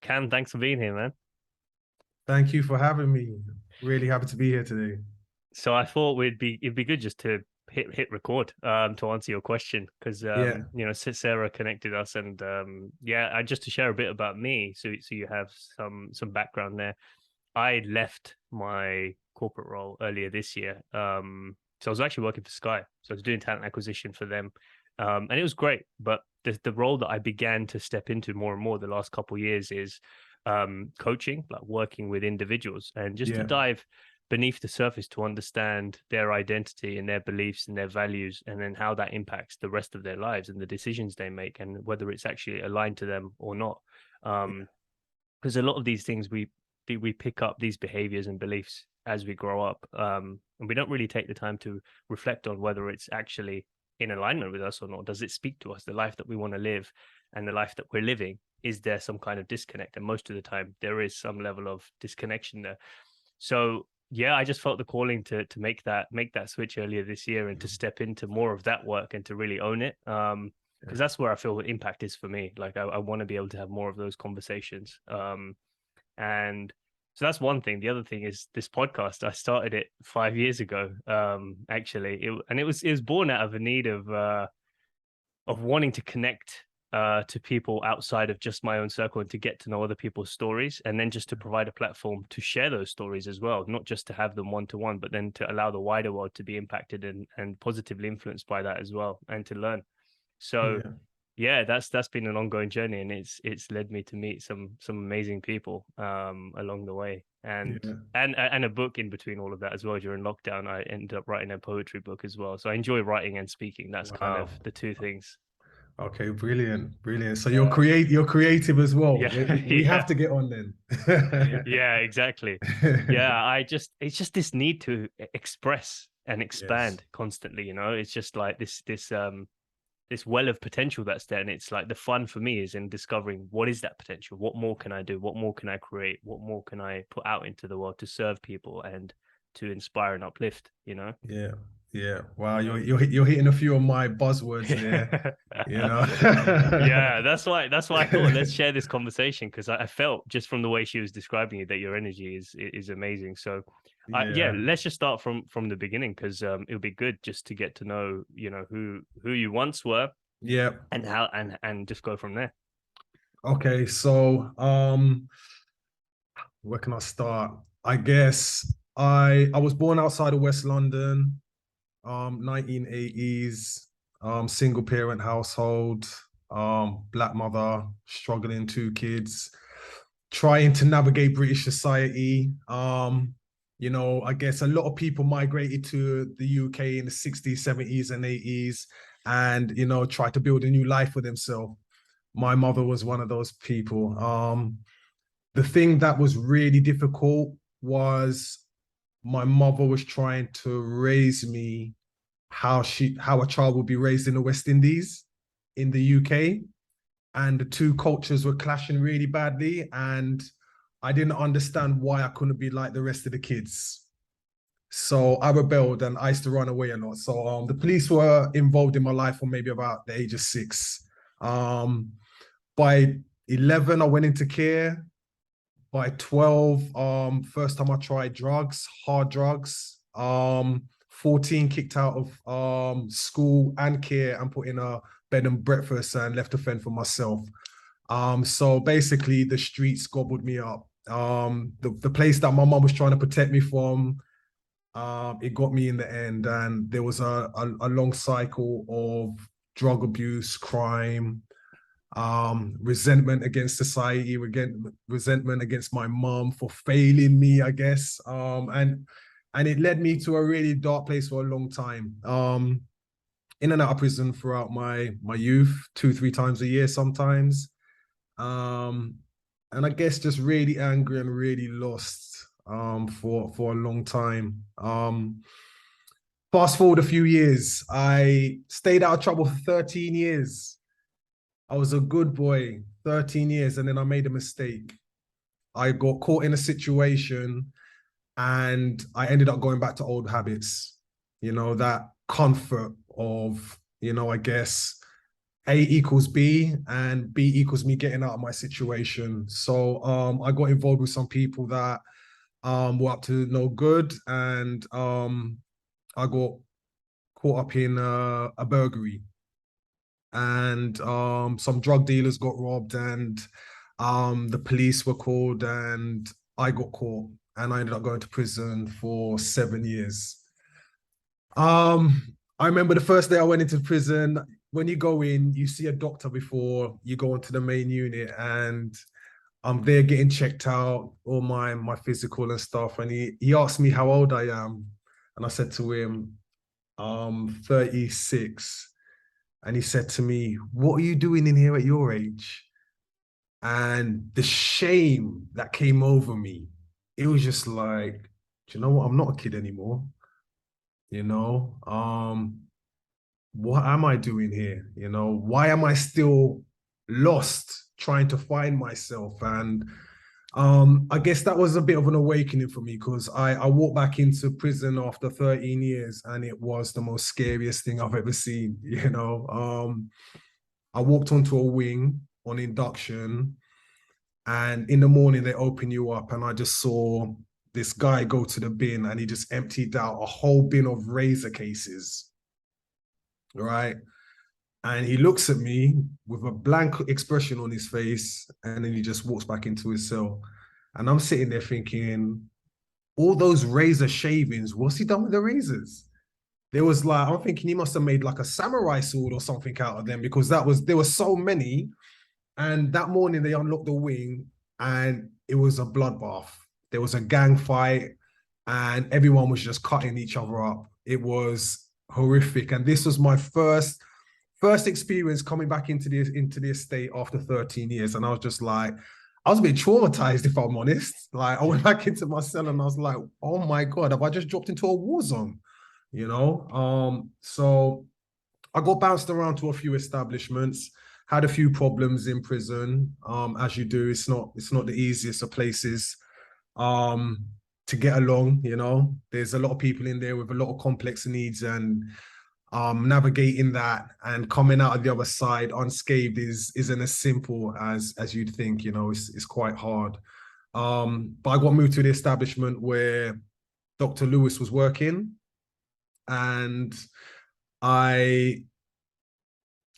Cam, thanks for being here, man. Thank you for having me. Really happy to be here today. So I thought it'd be good just to hit record to answer your question because Yeah, Sarah connected us and yeah, I just to share a bit about me so you have some background there. I left my corporate role earlier this year. So I was actually working for Sky. So I was doing talent acquisition for them. And it was great, but the role that I began to step into more and more the last couple of years is coaching, like working with individuals and just to yeah, dive beneath the surface to understand their identity and their beliefs and their values, and then how that impacts the rest of their lives and the decisions they make, and whether it's actually aligned to them or not. yeah, Because a lot of these things we pick up these behaviors and beliefs as we grow up, and we don't really take the time to reflect on whether it's actually in alignment with us or not. Does it speak to us, the life that we want to live and the life that we're living? Is there some kind of disconnect? And most of the time there is some level of disconnection there. So yeah, I just felt the calling to make that switch earlier this year and to step into more of that work and to really own it. Because yeah. that's where I feel the impact is for me. Like I want to be able to have more of those conversations. And so that's one thing. The other thing is this podcast. I started it 5 years ago. Actually, and it was born out of a need of wanting to connect to people outside of just my own circle and to get to know other people's stories, and then just to provide a platform to share those stories as well, not just to have them one to one, but then to allow the wider world to be impacted and positively influenced by that as well, and to learn. So Yeah. yeah, that's been an ongoing journey, and it's led me to meet some amazing people along the way, Yeah. and a book in between all of that as well. During lockdown, I ended up writing a poetry book as well. So I enjoy writing and speaking. That's kind of Wow. the two things. Okay, brilliant, brilliant. So Yeah. you're creative as well. Yeah, We have yeah, to get on then. yeah, exactly. Yeah, it's just this need to express and Yes. expand constantly, It's just like this well of potential that's there, and it's like the fun for me is in discovering what is that potential, what more can I do, what more can I create, what more can I put out into the world to serve people and to inspire and uplift. Yeah. Yeah. Wow, you're hitting a few of my buzzwords there, you know. Yeah, that's why I thought let's share this conversation, because I felt just from the way she was describing it that your energy is amazing. So yeah, Yeah. let's just start from the beginning, because it would be good just to get to know who you once were Yeah. and how and just go from there. Okay, so where can I start? I guess I was born outside of West London, 1980s, single parent household, black mother, struggling two kids, trying to navigate British society. I guess a lot of people migrated to the UK in the 60s, 70s, and 80s and tried to build a new life for themselves. My mother was one of those people. The thing that was really difficult was my mother was trying to raise me how a child would be raised in the West Indies in the UK, and the two cultures were clashing really badly, and I didn't understand why I couldn't be like the rest of the kids. So I rebelled and I used to run away a lot. So the police were involved in my life from maybe about the age of 6. Um, by 11, I went into care. By 12, first time I tried drugs, hard drugs. 14, kicked out of school and care and put in a bed and breakfast and left to fend for myself. So basically the streets gobbled me up. The place that my mom was trying to protect me from, it got me in the end. And there was a long cycle of drug abuse, crime, resentment against society, resentment against my mom for failing me, I guess. And it led me to a really dark place for a long time. In and out of prison throughout my youth, 2, 3 times a year sometimes. Um, and I guess just really angry and really lost for a long time. Fast forward a few years, I stayed out of trouble for 13 years. I was a good boy, 13 years, and then I made a mistake. I got caught in a situation and I ended up going back to old habits. That comfort of, I guess A equals B and B equals me getting out of my situation. So I got involved with some people that were up to no good, and I got caught up in a burglary, and some drug dealers got robbed, and the police were called, and I got caught, and I ended up going to prison for 7 years. I remember the first day I went into prison. When you go in, you see a doctor before you go into the main unit, and I'm there getting checked out, all my physical and stuff. And he asked me how old I am, and I said to him, 36. And he said to me, "What are you doing in here at your age?" And the shame that came over me, it was just like, do you know what? I'm not a kid anymore. You know, what am I doing here? You know, why am I still lost trying to find myself? And I guess that was a bit of an awakening for me, because I walked back into prison after 13 years, and it was the most scariest thing I've ever seen. You know, I walked onto a wing on induction, and in the morning they open you up, and I just saw this guy go to the bin, and he just emptied out a whole bin of razor cases, right? And he looks at me with a blank expression on his face, and then he just walks back into his cell. And I'm sitting there thinking, all those razor shavings, what's he done with the razors? There was like, I'm thinking he must have made like a samurai sword or something out of them, because there were so many. And that morning they unlocked the wing, and it was a bloodbath. There was a gang fight, and everyone was just cutting each other up. It was horrific. And this was my first experience coming back into the estate after 13 years. And I was just like, I was a bit traumatized, if I'm honest. Like, I went back into my cell, and I was like, oh my God, have I just dropped into a war zone? You know? So I got bounced around to a few establishments, had a few problems in prison. As you do, it's not the easiest of places um to get along. You know, there's a lot of people in there with a lot of complex needs, and navigating that and coming out of the other side unscathed isn't as simple as you'd think. You know, it's quite hard. But I got moved to the establishment where Dr. Lewis was working, and I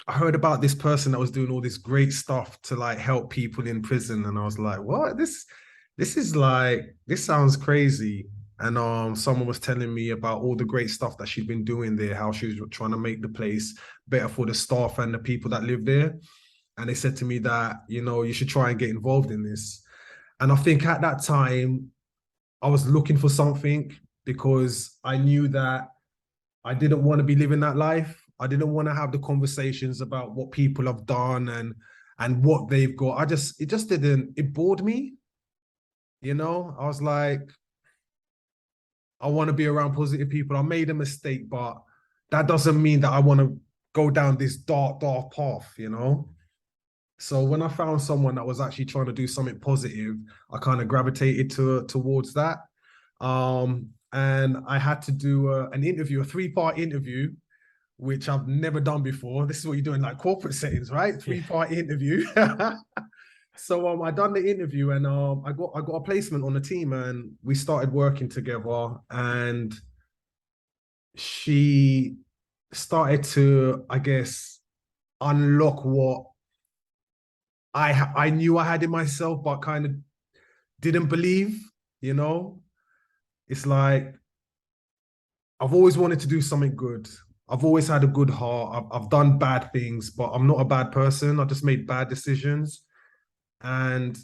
I heard about this person that was doing all this great stuff to like help people in prison, and I was like, what? This sounds crazy. And someone was telling me about all the great stuff that she'd been doing there, how she was trying to make the place better for the staff and the people that live there. And they said to me that, you know, you should try and get involved in this. And I think at that time, I was looking for something, because I knew that I didn't want to be living that life. I didn't want to have the conversations about what people have done and what they've got. It just didn't, it bored me. You know, I was like, I want to be around positive people. I made a mistake, but that doesn't mean that I want to go down this dark path, you know? So when I found someone that was actually trying to do something positive, I kind of gravitated towards that. And I had to do an interview, a 3-part interview, which I've never done before. This is what you do in like corporate settings, right? 3-part interview. So I done the interview, and I got a placement on the team, and we started working together, and she started to, I guess, unlock what I knew I had in myself, but kind of didn't believe, you know? It's like I've always wanted to do something good. I've always had a good heart. I've done bad things, but I'm not a bad person. I just made bad decisions. And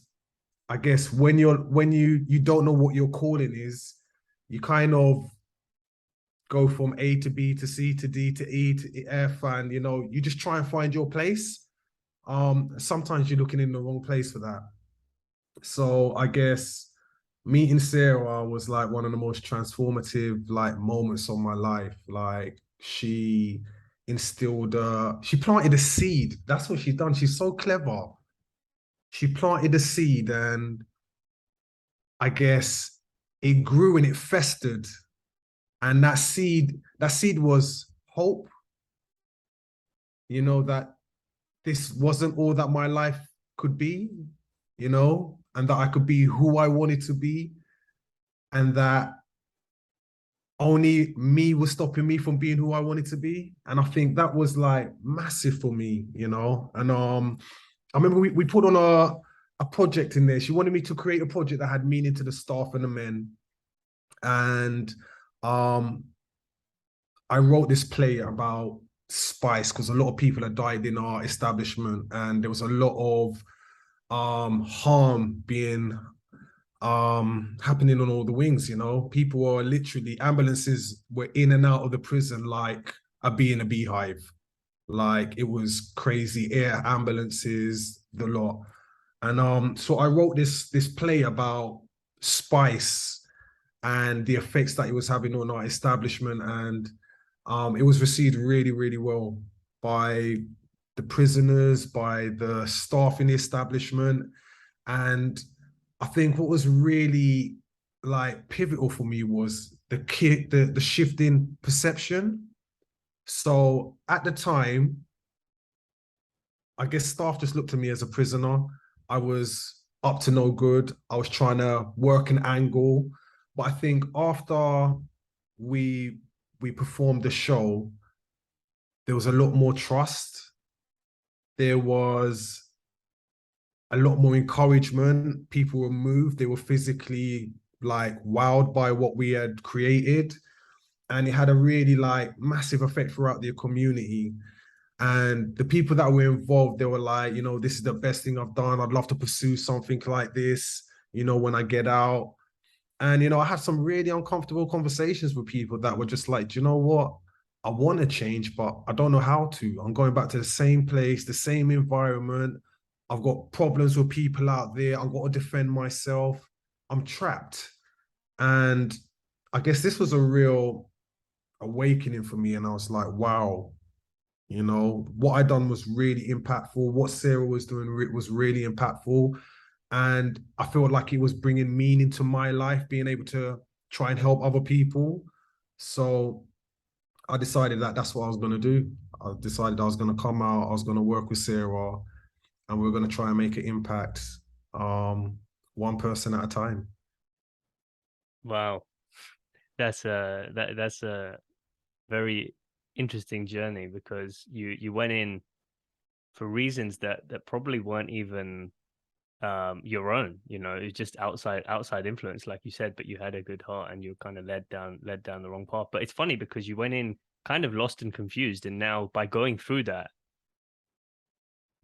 I guess when you don't know what your calling is, you kind of go from A to B to C to D to E to F, and you know, you just try and find your place. Sometimes you're looking in the wrong place for that. So I guess meeting Sarah was like one of the most transformative like moments of my life. Like she planted a seed. That's what she's done. She's so clever. She planted a seed, and I guess it grew and it festered. And that seed was hope, you know, that this wasn't all that my life could be, and that I could be who I wanted to be, and that only me was stopping me from being who I wanted to be. And I think that was like massive for me, And I remember we put on a project in there. She wanted me to create a project that had meaning to the staff and the men. And I wrote this play about spice because a lot of people had died in our establishment, and there was a lot of harm being happening on all the wings. People were literally, ambulances were in and out of the prison like a bee in a beehive. Like, it was crazy. Air ambulances, the lot. And so I wrote this play about spice and the effects that it was having on our establishment. And it was received really, really well by the prisoners, by the staff in the establishment. And I think what was really like pivotal for me was the shift in perception. So at the time, I guess staff just looked at me as a prisoner. I was up to no good. I was trying to work an angle. But I think after we we performed the show, there was a lot more trust. There was a lot more encouragement. People were moved. They were physically like wowed by what we had created. And it had a really like massive effect throughout the community. And the people that were involved, they were like, this is the best thing I've done. I'd love to pursue something like this, when I get out. And, I had some really uncomfortable conversations with people that were just like, do you know what? I want to change, but I don't know how to. I'm going back to the same place, the same environment. I've got problems with people out there. I've got to defend myself. I'm trapped. And I guess this was a real awakening for me. And I was like, wow, what I done was really impactful. What Sarah was doing was really impactful. And I felt like it was bringing meaning to my life, being able to try and help other people. So I decided that that's what I was going to do. I decided I was going to come out, I was going to work with Sarah, and we are going to try and make an impact, one person at a time. Wow, that's a very interesting journey, because you went in for reasons that probably weren't even your own. It's just outside influence, like you said, but you had a good heart and you were kind of led down the wrong path. But it's funny because you went in kind of lost and confused, and now by going through that,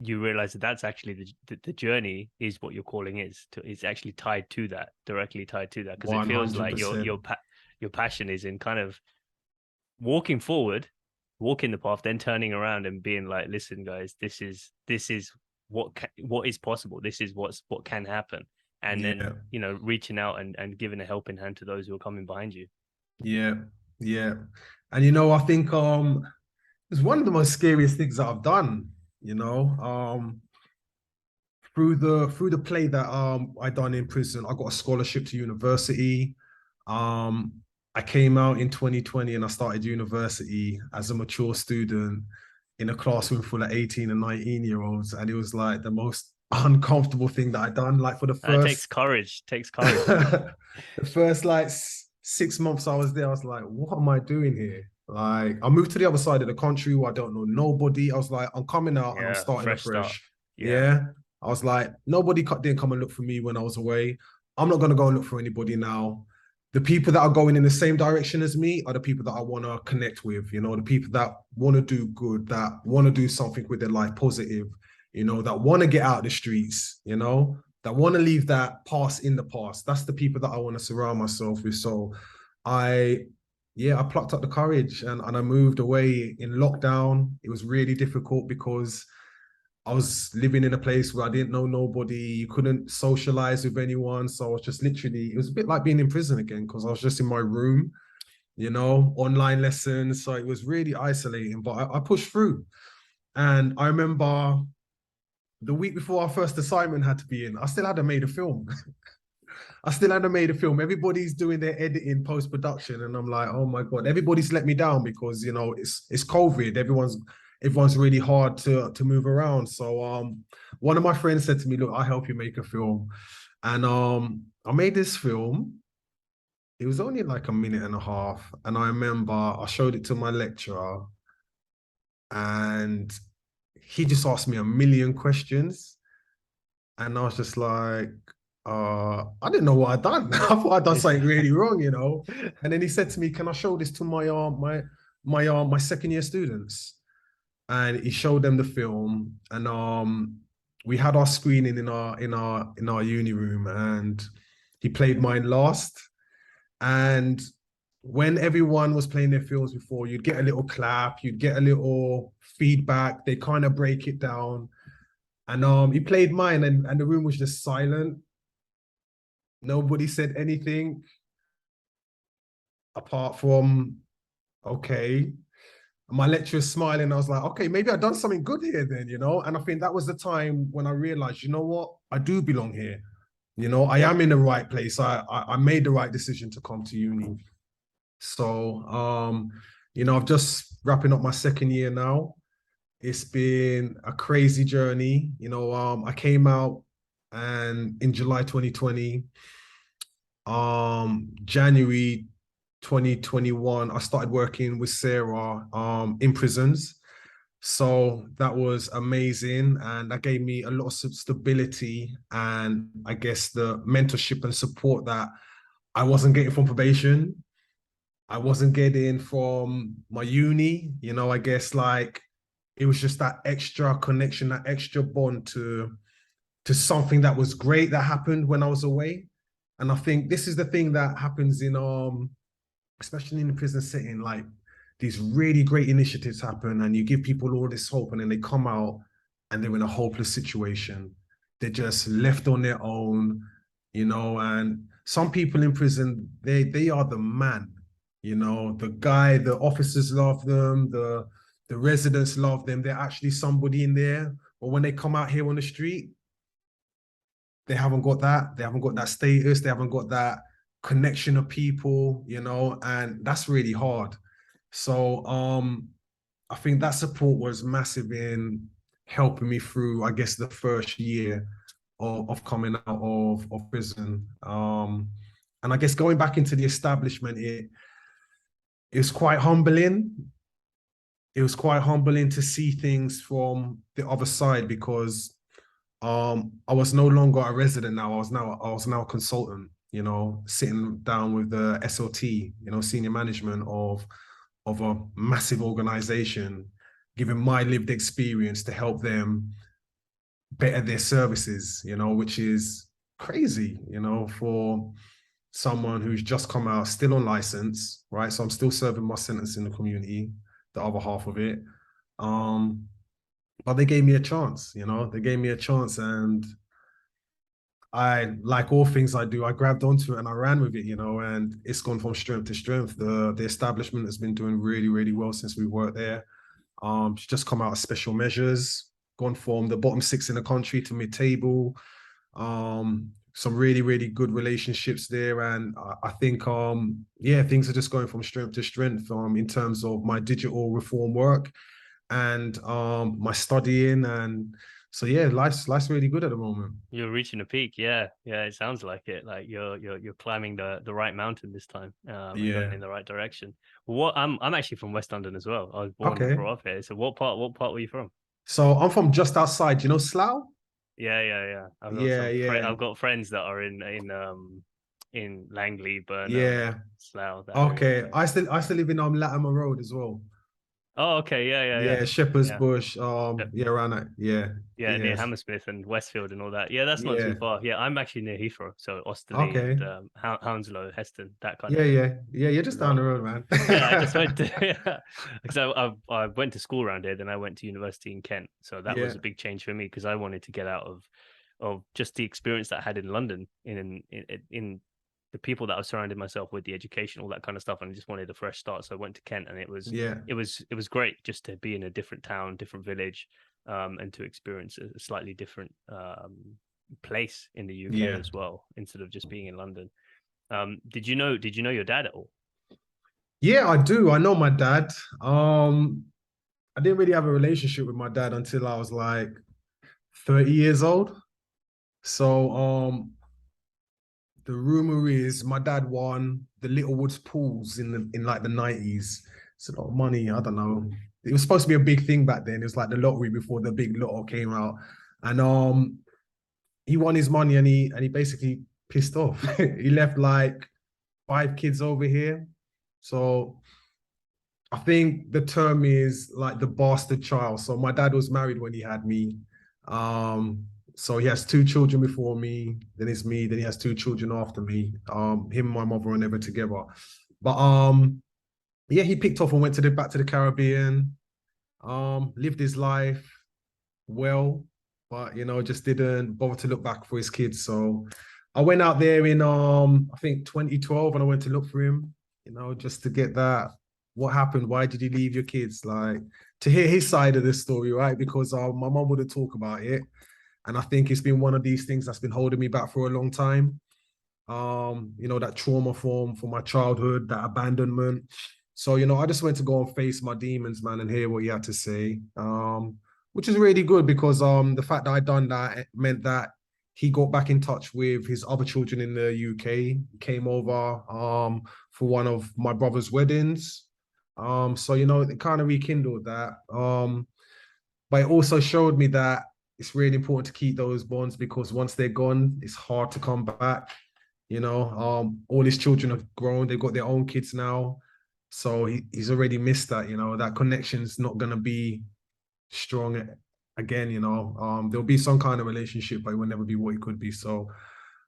you realize that that's actually the journey is what your calling is to. It's actually tied to that, directly tied to that, because it feels like your passion is in kind of walking forward, walking the path, then turning around and being like, listen guys, this is what is possible. This is what can happen. And then reaching out and giving a helping hand to those who are coming behind you. Yeah, yeah. And I think it's one of the most scariest things that I've done, through the play that I done in prison. I got a scholarship to university. I came out in 2020 and I started university as a mature student in a classroom full of 18 and 19-year-olds. And it was like the most uncomfortable thing that I'd done. Like, for the first takes courage. the first like 6 months I was there, I was like, what am I doing here? Like, I moved to the other side of the country where I don't know nobody. I was like, I'm coming out and I'm starting afresh. Yeah. I was like, nobody didn't come and look for me when I was away. I'm not going to go and look for anybody now. The people that are going in the same direction as me are the people that I want to connect with, the people that want to do good, that want to do something with their life positive, that want to get out of the streets, that want to leave that past in the past. That's the people that I want to surround myself with. So I plucked up the courage and I moved away in lockdown. It was really difficult because I was living in a place where I didn't know nobody. You couldn't socialize with anyone. So I was just literally, it was a bit like being in prison again, because I was just in my room, online lessons. So it was really isolating, but I pushed through. And I remember the week before our first assignment had to be in, I still hadn't made a film. Everybody's doing their editing, post-production. And I'm like, oh my God, everybody's let me down because, it's COVID. everyone's really hard to move around. So one of my friends said to me, look, I'll help you make a film. And I made this film. It was only like a minute and a half. And I remember I showed it to my lecturer and he just asked me a million questions. And I was just like, I didn't know what I'd done. I thought I'd done something really wrong, you know. And then he said to me, "Can I show this to my second year students?" And he showed them the film, and we had our screening in our uni room, and he played mine last. And when everyone was playing their films before, you'd get a little clap, you'd get a little feedback. They kind of break it down. And he played mine, and the room was just silent. Nobody said anything apart from, okay. My lecturer's smiling. I was like, okay, maybe I've done something good here then, you know? And I think that was the time when I realized, you know what? I do belong here. You know, I am in the right place. I made the right decision to come to uni. So, I'm just wrapping up my second year now. It's been a crazy journey. I came out and in July 2020, January 2021, I started working with Sarah in prisons. So that was amazing. And that gave me a lot of stability and I guess the mentorship and support that I wasn't getting from probation. I wasn't getting from my uni. I guess like it was just that extra connection, that extra bond to something that was great that happened when I was away. And I think this is the thing that happens in especially in the prison setting, like these really great initiatives happen and you give people all this hope and then they come out and they're in a hopeless situation. They're just left on their own, and some people in prison, they are the man, the officers love them, the residents love them. They're actually somebody in there. But when they come out here on the street, they haven't got that. They haven't got that status. They haven't got that connection of people, and that's really hard. So I think that support was massive in helping me through, I guess, the first year of coming out of prison. And I guess going back into the establishment, it was quite humbling. It was quite humbling to see things from the other side because I was no longer a resident now. I was now a consultant, sitting down with the SOT, senior management of a massive organization, giving my lived experience to help them better their services, which is crazy, for someone who's just come out, still on license, right? So I'm still serving my sentence in the community, the other half of it. But they gave me a chance, they gave me a chance and I, like all things I do, I grabbed onto it and I ran with it, and it's gone from strength to strength. The establishment has been doing really, really well since we worked there. It's just come out of special measures, gone from the bottom six in the country to mid-table. Some really, really good relationships there. And I think, things are just going from strength to strength in terms of my digital reform work and my studying. And so, yeah, life's really good at the moment. You're reaching a peak. Yeah. It sounds like it. Like you're climbing the right mountain this time, and going in the right direction. I'm actually from West London as well. I was born and brought up here. So what part were you from? So I'm from just outside, Slough? Yeah. I've got friends that are in Langley, Burnham, Slough. Okay. Area. I still live in Latimer Road as well. Oh, okay. Yeah, Shepherd's Yeah. Bush. Around that. Yeah. Yeah, near Hammersmith and Westfield and all that. Yeah, that's not too far. Yeah, I'm actually near Heathrow, so Osterley Okay. and Hounslow, Heston, that kind Yeah, of area. You're just down the road, man. Yeah, I just went to because I went to school around here, then I went to university in Kent, so that was a big change for me because I wanted to get out of just the experience that I had in London in the people that I surrounded myself with, the education, all that kind of stuff, and I just wanted a fresh start. So I went to Kent, and it was great just to be in a different town, different village, and to experience a slightly different place in the UK as well, instead of just being in London. Did you know your dad at all? Yeah, I do. I know my dad. I didn't really have a relationship with my dad until I was like 30 years old. So the rumor is my dad won the Little Woods pools in like the 90s. It's a lot of money. I don't know. It was supposed to be a big thing back then. It was like the lottery before the big lotto came out. And he won his money and he basically pissed off. He left like 5 kids over here. So I think the term is like the bastard child. So my dad was married when he had me. So he has 2 children before me, then it's me, then he has 2 children after me. Him and my mother are never together. But yeah, he picked off and went to the back to the Caribbean, lived his life well, but just didn't bother to look back for his kids. So I went out there in I think 2012 and I went to look for him, just to get that. What happened? Why did he leave your kids? Like to hear his side of the story, right? Because my mom wouldn't talk about it. And I think it's been one of these things that's been holding me back for a long time. That trauma from my childhood, that abandonment. So, I just went to go and face my demons, man, and hear what he had to say. Which is really good because the fact that I done that meant that he got back in touch with his other children in the UK, came over for one of my brother's weddings. So it kind of rekindled that. But it also showed me that it's really important to keep those bonds because once they're gone, it's hard to come back. All his children have grown, they've got their own kids now. So he's already missed that, that connection's not gonna be strong again, there'll be some kind of relationship, but it will never be what it could be. So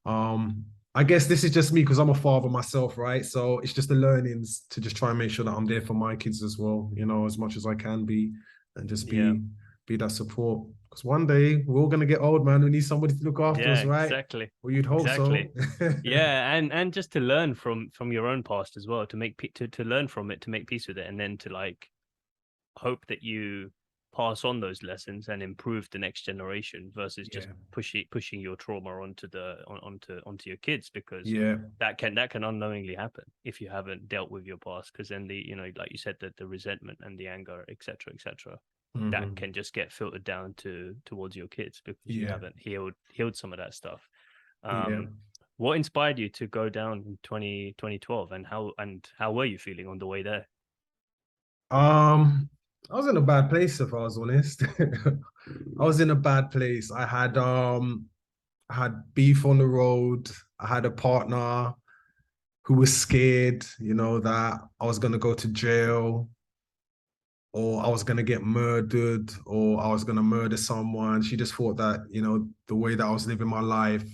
I guess this is just me because I'm a father myself, right? So it's just the learnings to just try and make sure that I'm there for my kids as well, as much as I can be, and just Yeah. be that support. Because one day we're all gonna get old, man. We need somebody to look after Yeah, us, right? exactly. Well, you'd hope Exactly. so. Yeah, and just to learn from your own past as well, to to learn from it, to make peace with it, and then to like hope that you pass on those lessons and improve the next generation versus just Yeah. pushing your trauma onto your kids, because Yeah. that can unknowingly happen if you haven't dealt with your past, because then like you said, that the resentment and the anger, etc., that Mhm. can just get filtered down towards your kids because you Yeah. haven't healed some of that stuff. Yeah. What inspired you to go down in 2012, and how were you feeling on the way there? I was in a bad place if I was honest. I was in a bad place. I had beef on the road. I had a partner who was scared, that I was gonna go to jail or I was gonna get murdered or I was gonna murder someone. She just thought that, the way that I was living my life,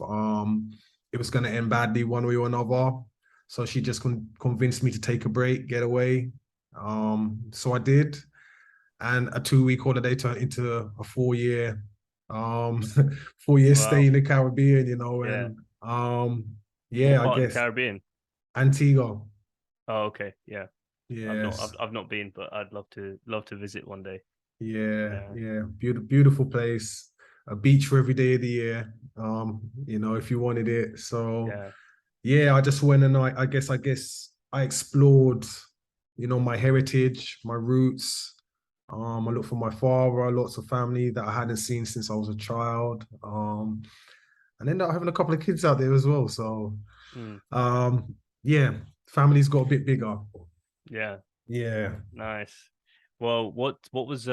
it was gonna end badly one way or another. So she just convinced me to take a break, get away. So I did, and a 2 week holiday turned into a 4 year, um, 4 year stay Wow. in the Caribbean, Yeah. and What yeah, I part of the guess Caribbean? Antigua. Oh, okay. Yeah. Yes. I've not been, but I'd love to visit one day. Yeah, Yeah. yeah, beautiful place. A beach for every day of the year. If you wanted it. So Yeah. yeah, I just went and I guess I explored, my heritage, my roots. I looked for my father, lots of family that I hadn't seen since I was a child. And ended up having a couple of kids out there as well. So Mm, yeah, family's got a bit bigger. yeah. Yeah, Nice. Well, what was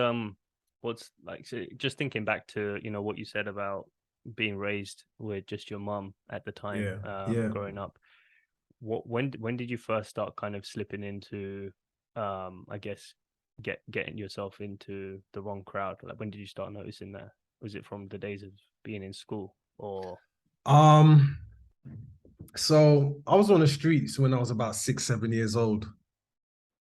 what's like, so just thinking back to, what you said about being raised with just your mum at the time, yeah, yeah. growing up. When did you first start kind of slipping into, I guess, getting yourself into the wrong crowd? Like, when did you start noticing that? Was it from the days of being in school, or? Um, so I was on the streets when I was about 6, 7 years old.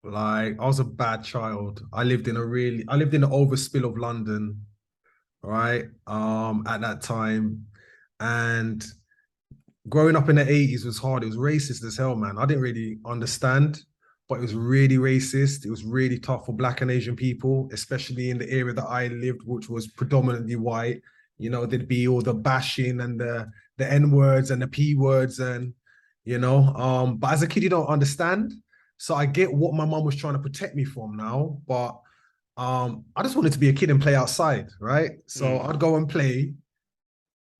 Like I was a bad child. I lived in the overspill of London, right? At that time. And growing up in the 80s was hard. It was racist as hell, man. I didn't really understand, but it was really racist. It was really tough for Black and Asian people, especially in the area that I lived, which was predominantly white. There'd be all the bashing and the N words and the P words but as a kid, you don't understand. So I get what my mom was trying to protect me from now, but I just wanted to be a kid and play outside, right? So Mm, I'd go and play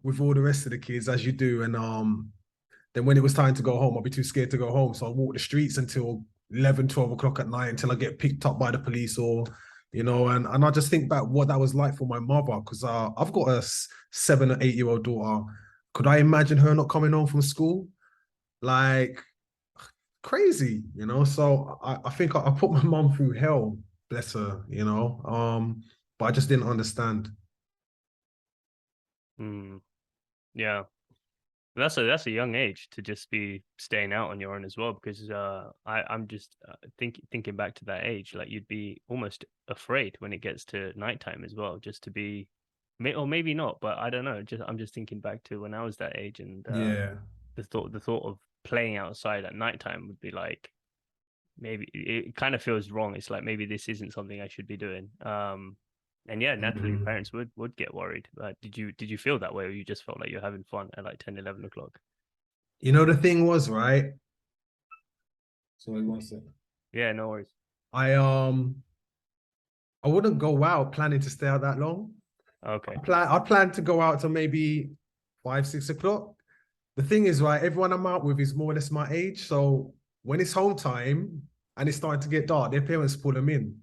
with all the rest of the kids as you do. And then when it was time to go home, I'd be too scared to go home. So I'd walk the streets until 11, 12 o'clock at night until I get picked up by the police or, and I just think back what that was like for my mother because I've got a 7 or 8 year old daughter. Could I imagine her not coming home from school? Like crazy, So I think I put my mom through hell, bless her. But I just didn't understand. mm, yeah. That's a young age to just be staying out on your own as well because I'm just thinking back to that age like you'd be almost afraid when it gets to nighttime as well just to be or maybe not but I don't know just I'm just thinking back to when I was that age and Yeah. the thought of playing outside at nighttime would be like maybe it kind of feels wrong. It's like maybe this isn't something I should be doing. And yeah, naturally Mhm. parents would get worried. Did you feel that way, or you just felt like you're having fun at like 10, 11 o'clock? The thing was, right? Sorry, one second. Yeah, no worries. I um I wouldn't go out planning to stay out that long. Okay. I plan to go out to maybe 5, 6 o'clock. The thing is, right, everyone I'm out with is more or less my age. So when it's home time and it's starting to get dark, their parents pull them in,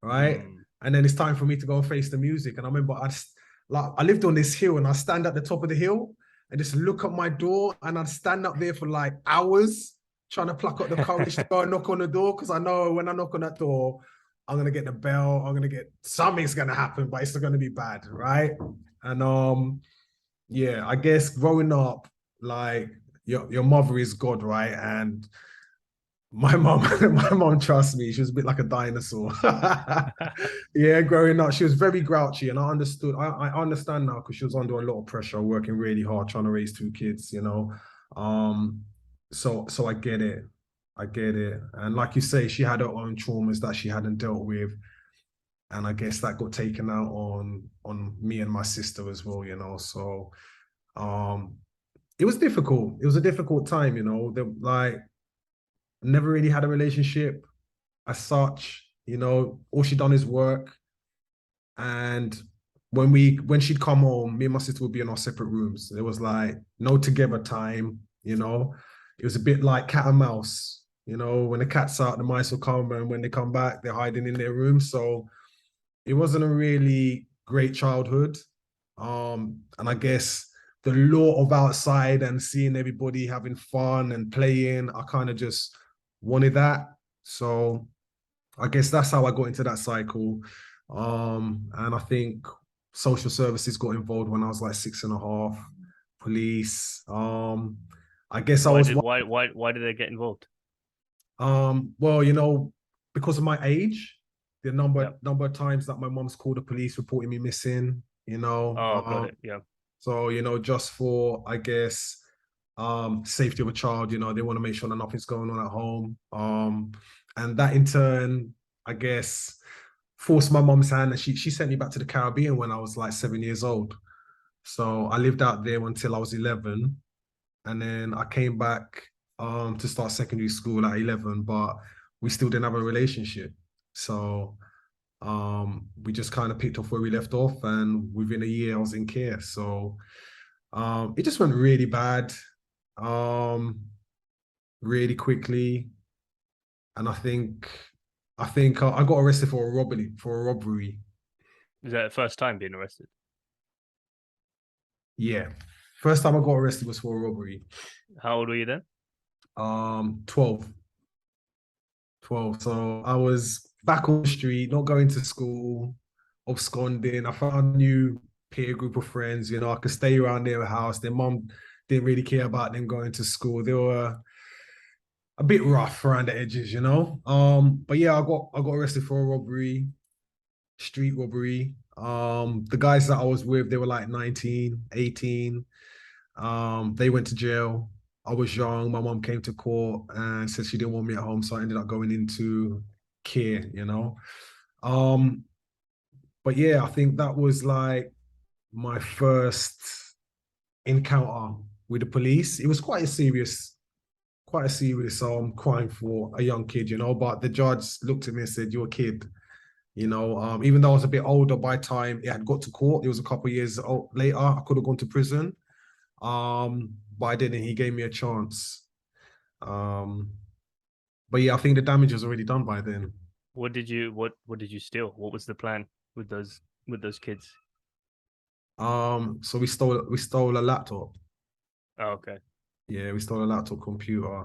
right? Mm. And then it's time for me to go and face the music. And I remember I lived on this hill and I stand at the top of the hill and just look at my door and I'd stand up there for like hours trying to pluck up the courage to go and knock on the door because I know when I knock on that door, I'm gonna get the bell. I'm gonna get something's gonna happen, but it's gonna be bad, right? And yeah, I guess growing up, like your mother is God, right? And my mom, my mom, trust me, she was a bit like a dinosaur. Yeah, growing up, she was very grouchy, and I understood. I understand now because she was under a lot of pressure, working really hard, trying to raise 2 kids. Um, so I get it. I get it. And like you say, she had her own traumas that she hadn't dealt with. And I guess that got taken out on me and my sister as well. So um it was difficult. It was a difficult time. Like never really had a relationship as such. All she done is work. And when she'd come home, me and my sister would be in our separate rooms. There was like no together time. It was a bit like cat and mouse. When the cat's out, the mice will come, and when they come back, they're hiding in their room. So it wasn't a really great childhood. And I guess the law of outside and seeing everybody having fun and playing, I kind of just wanted that. So I guess that's how I got into that cycle. And I think social services got involved when I was like 6.5, police. I guess I Why was did why did they get involved? well, because of my age, the number Yep. number of times that my mom's called the police reporting me missing, Oh, got it. Yeah. so just for I guess safety of a child, they want to make sure that nothing's going on at home. And that in turn, I guess, forced my mom's hand and she sent me back to the Caribbean when I was like 7 years old. So I lived out there until I was 11 and then I came back to start secondary school at 11, but we still didn't have a relationship. So we just kind of picked off where we left off, and within a year I was in care. So it just went really bad, um, really quickly, and I think I got arrested for a robbery. Is that the first time being arrested? Yeah, first time I got arrested was for a robbery. How old were you then? 12. 12. So I was back on the street, not going to school, absconding. I found a new peer group of friends. I could stay around their house. Their mom didn't really care about them going to school. They were a bit rough around the edges. But yeah, I got arrested for a robbery, street robbery. The guys that I was with, they were like 19, 18. They went to jail. I was young. My mom came to court and said she didn't want me at home, so I ended up going into care. Um, but yeah, I think that was like my first encounter with the police. It was quite a serious crime for a young kid. But the judge looked at me and said, "You're a kid. Even though I was a bit older by time it had got to court, it was a couple of years later, I could have gone to prison. But I didn't. He gave me a chance. Um, but yeah, I think the damage was already done by then. What did you steal? What was the plan with those kids? So we stole a laptop. Oh, okay. Yeah, we stole a laptop computer.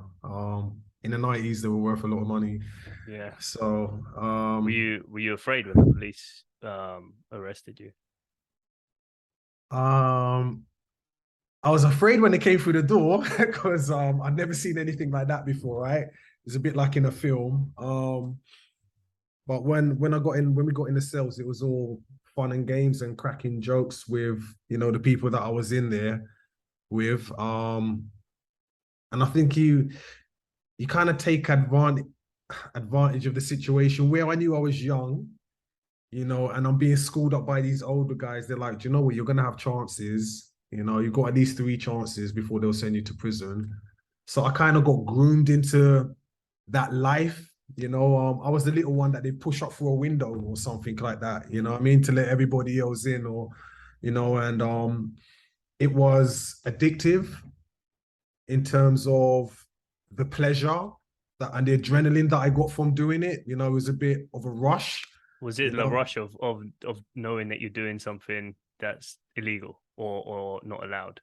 In the 90s, they were worth a lot of money. Yeah. So Were you afraid when the police arrested you? um I was afraid when they came through the door because I'd never seen anything like that before, right? It's a bit like in a film. But when we got in the cells, it was all fun and games and cracking jokes with the people that I was in there with. And I think you kind of take advantage of the situation where I knew I was young, and I'm being schooled up by these older guys. They're like, do you know what? You're gonna have chances. You've got at least 3 chances before they'll send you to prison. So I kind of got groomed into that life. I was the little one that they push up through a window or something like that. You know what I mean? To let everybody else in, or and it was addictive in terms of the pleasure that and the adrenaline that I got from doing it. It was a bit of a rush. Was You it the know, rush of knowing that you're doing something that's illegal or not allowed?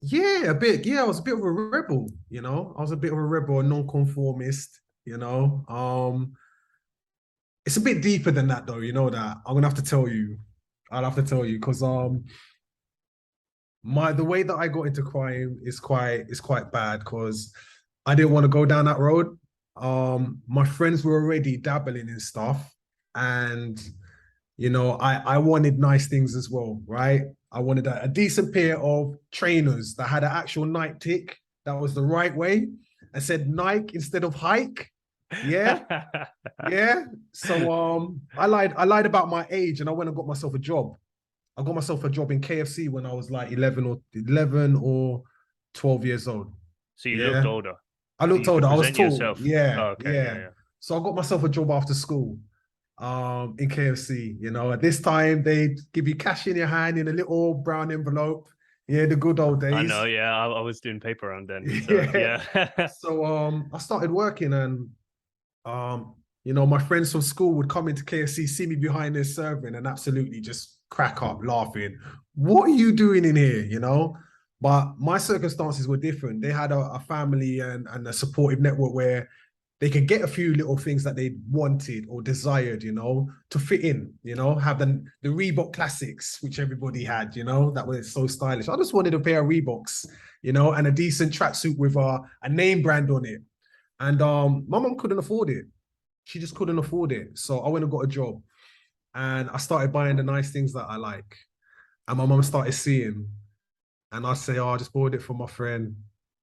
yeah, a bit. Yeah, I was a bit of a rebel. I was a bit of a rebel, a non-conformist. It's a bit deeper than that, though. You know that I'm gonna have to tell you. I'll have to tell you because the way that I got into crime is quite bad because I didn't want to go down that road. My friends were already dabbling in stuff, and I wanted nice things as well, right? I wanted a decent pair of trainers that had an actual Nike tick that was the right way and said Nike instead of hike. Yeah, yeah. So I lied about my age and I went and got myself a job. I got myself a job in KFC when I was like 11 or 12 years old. So you looked Yeah. older, I so looked you could older. I was present tall. yourself. Yeah, Oh, okay, yeah, yeah. yeah. So I got myself a job after school in KFC. At this time they'd give you cash in your hand in a little brown envelope. Yeah, the good old I know, days. yeah. I was doing paper around then, so Yeah. yeah. So I started working and my friends from school would come into KFC, see me behind there serving, and absolutely just crack up laughing. What are you doing in here? But my circumstances were different. They had a family and a supportive network where they could get a few little things that they wanted or desired, to fit in, have the Reebok classics, which everybody had, that was so stylish. I just wanted a pair of Reeboks, and a decent tracksuit with a name brand on it. And my mom couldn't afford it. She just couldn't afford it. So I went and got a job and I started buying the nice things that I like. And my mom started seeing, and I say, oh, I just bought it for my friend.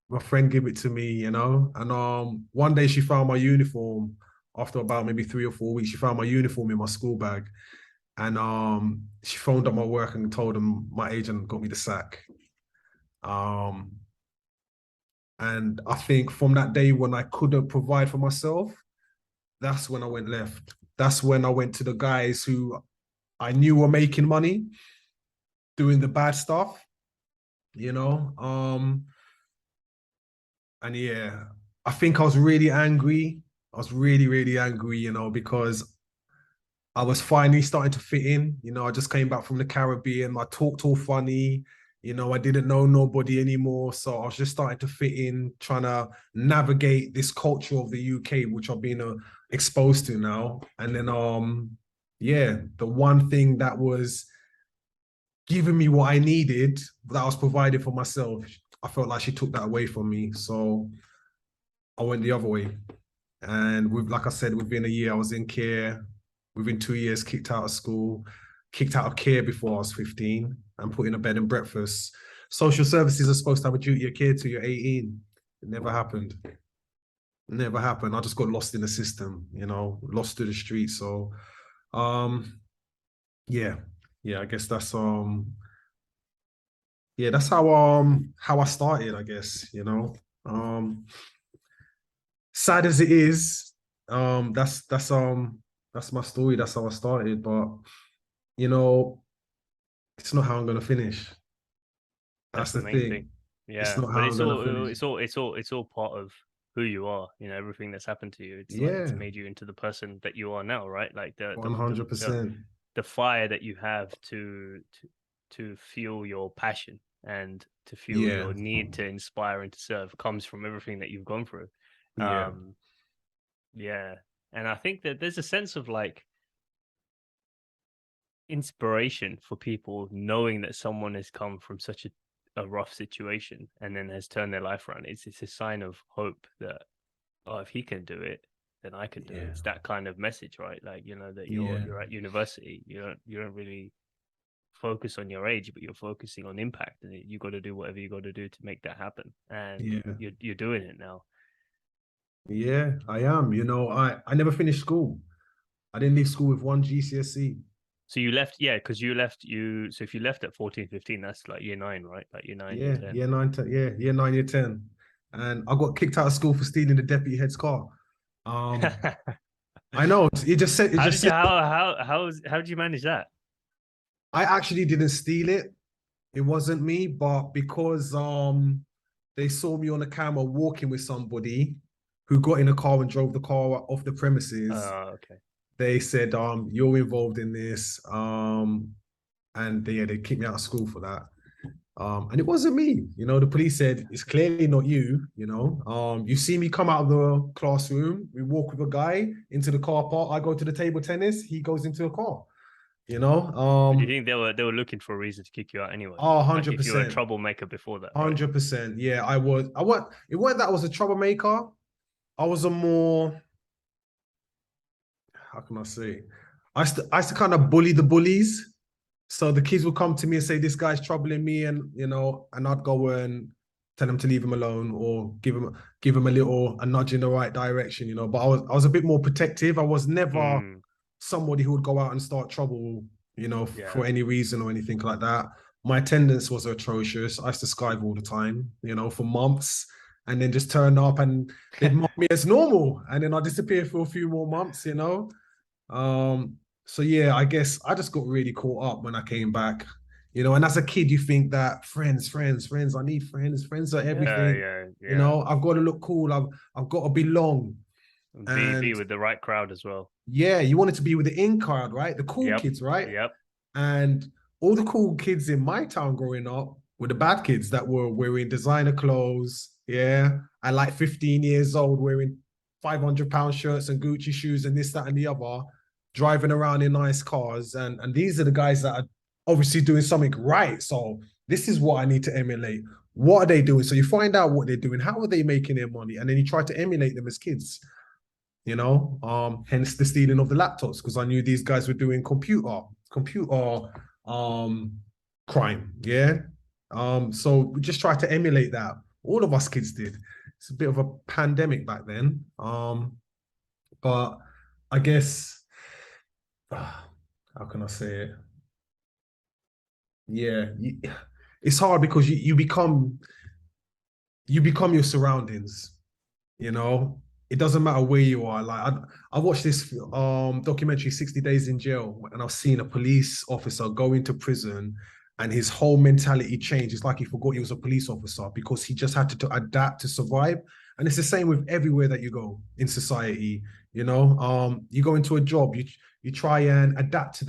My friend gave it to me, And one day she found my uniform after about maybe 3 or 4 weeks. She found my uniform in my school bag. And she phoned up my work and told them my agent got me the sack. Um, and I think from that day when I couldn't provide for myself, that's when I went left. That's when I went to the guys who I knew were making money, doing the bad stuff, you know. And yeah, I think I was really angry. I was really, really angry, because I was finally starting to fit in. I just came back from the Caribbean. I talked all funny. I didn't know nobody anymore. So I was just starting to fit in, trying to navigate this culture of the UK, which I've been exposed to now. And then, yeah, the one thing that was giving me what I needed, that I was providing for myself, I felt like she took that away from me. So I went the other way. And like I said, within a year, I was in care. Within 2 years, kicked out of school, kicked out of care before I was 15, and put in a bed and breakfast. Social services are supposed to have a duty of care till you're 18. It never happened. It never happened. I just got lost in the system, lost to the streets. So, yeah, yeah. I guess that's how I started. I guess sad as it is, that's That's my story. That's how I started. But you know, it's not how I'm gonna finish. That's That's the the main thing. thing. It's Yeah, not but how I'm gonna finish. it's all part of who you are. You know, everything that's happened to you. It's like it's Yeah, made you into the person that you are now, right? Like 100%. the fire that you have to fuel your passion and to fuel Yeah, your need to inspire and to serve comes from everything that you've gone through. yeah, Um, yeah, and I think that there's a sense of like inspiration for people knowing that someone has come from such a rough situation and then has turned their life around. It's a sign of hope that, oh, if he can do it, then I can do it. yeah, It's that kind of message, right? Like, you know, that yeah, you're at university, you don't really focus on your age, but you're focusing on impact, and you got to do whatever you got to do to make that happen. And yeah, you're doing it now. yeah. I am. I never finished school. I didn't leave school with one GCSE. So you left, yeah, because you left you. So if you left at 14, 15, that's like year nine, right? Like year nine, year Yeah, 10. year nine, year nine, year 10. And I got kicked out of school for stealing the deputy head's car. Um, I know it How just did you said how did you manage that? I actually didn't steal it. It wasn't me, but because they saw me on the camera walking with somebody who got in a car and drove the car off the premises, Okay. they said, you're involved in this. And they kicked me out of school for that. And it wasn't me. The police said it's clearly not you. You see me come out of the classroom. We walk with a guy into the car park. I go to the table tennis. He goes into a car. You know, But do you think they were looking for a reason to kick you out anyway? oh, Like if you were a 100%. troublemaker before that, right? 100%. Yeah, I was. I want. It wasn't that I was a troublemaker. I was a more. How can I say? I used to kind of bully the bullies. So the kids would come to me and say, "This guy's troubling me," and I'd go and tell them to leave him alone or give him a nudge in the right direction. But I was a bit more protective. I was never Mm, somebody who would go out and start trouble, yeah. for any reason or anything like that. My attendance was atrocious. I used to skive all the time, for months, and then just turn up and they'd mark me as normal, and then I disappear for a few more months. Um, so yeah, I guess I just got really caught up when I came back. And as a kid, you think that friends, friends, friends, I need friends, friends are Yeah, everything. yeah, yeah. I've got to look cool, I've got to belong. Be And with the right crowd as well. yeah, you wanted to be with the in crowd, right? The cool Yep. kids, right? Yep. And all the cool kids in my town growing up were the bad kids that were wearing designer clothes. Yeah. And like 15 years old, wearing £500 shirts and Gucci shoes and this, that, and the other, driving around in nice cars. And these are the guys that are obviously doing something right. So this is what I need to emulate. What are they doing? So you find out what they're doing. How are they making their money? And then you try to emulate them as kids. Hence the stealing of the laptops, because I knew these guys were doing computer um crime. Yeah. So we just tried to emulate that. All of us kids did. It's a bit of a pandemic back then. But I guess how can I say it? Yeah, it's hard because you become your surroundings. You know, it doesn't matter where you are. Like I watched this documentary, 60 Days in Jail, and I've seen a police officer go into prison and his whole mentality changed. It's like he forgot he was a police officer because he just had to adapt to survive. And it's the same with everywhere that you go in society. You go into a job, you try and adapt to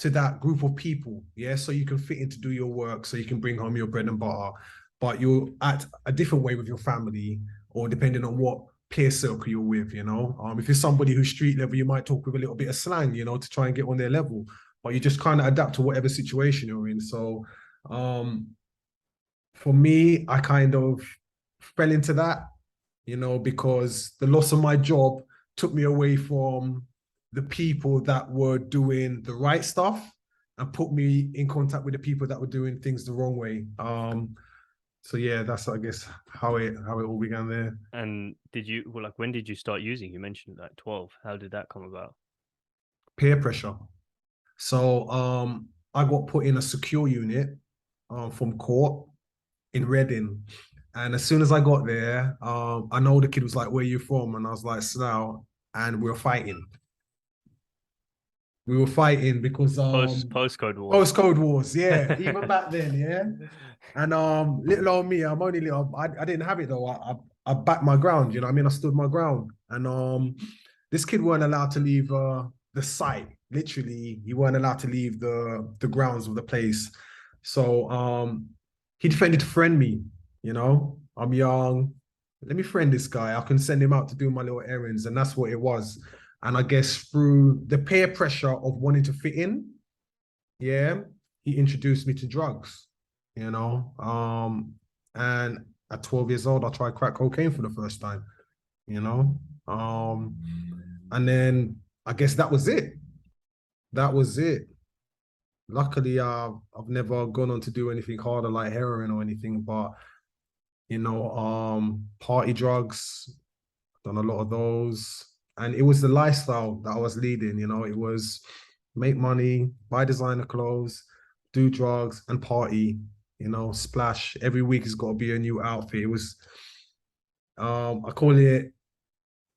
that group of people, yeah, so you can fit in to do your work, so you can bring home your bread and butter. But you're at a different way with your family, or depending on what peer circle you're with. If you're somebody who's street level, you might talk with a little bit of slang, to try and get on their level. But you just kind of adapt to whatever situation you're in. So for me, I kind of fell into that, because the loss of my job took me away from the people that were doing the right stuff and put me in contact with the people that were doing things the wrong way. So yeah, that's, I guess, how it all began there. And like when did you start using? You mentioned like 12. How did that come about? Peer pressure. So I got put in a secure unit from court in Reading. And as soon as I got there, I know the kid was like, "Where are you from?" And I was like, "Slough," and we were fighting. We were fighting because Postcode wars. postcode wars, yeah. Even back then, yeah. And little old me, I'm only little. I didn't have it though. I backed my ground. You know what I mean? I stood my ground. And this kid weren't allowed to leave the site. Literally, he weren't allowed to leave the grounds of the place. So he defended to friend me. You know, I'm young. Let me friend this guy. I can send him out to do my little errands, and that's what it was. And I guess through the peer pressure of wanting to fit in, yeah, he introduced me to drugs, you know. And at 12 years old, I tried crack cocaine for the first time, you know. Um, and then I guess that was it. That was it. Luckily, I've never gone on to do anything harder like heroin or anything, but party drugs, done a lot of those. And it was the lifestyle that I was leading, you know, it was make money, buy designer clothes, do drugs and party, you know, splash. Every week has got to be a new outfit. It was I call it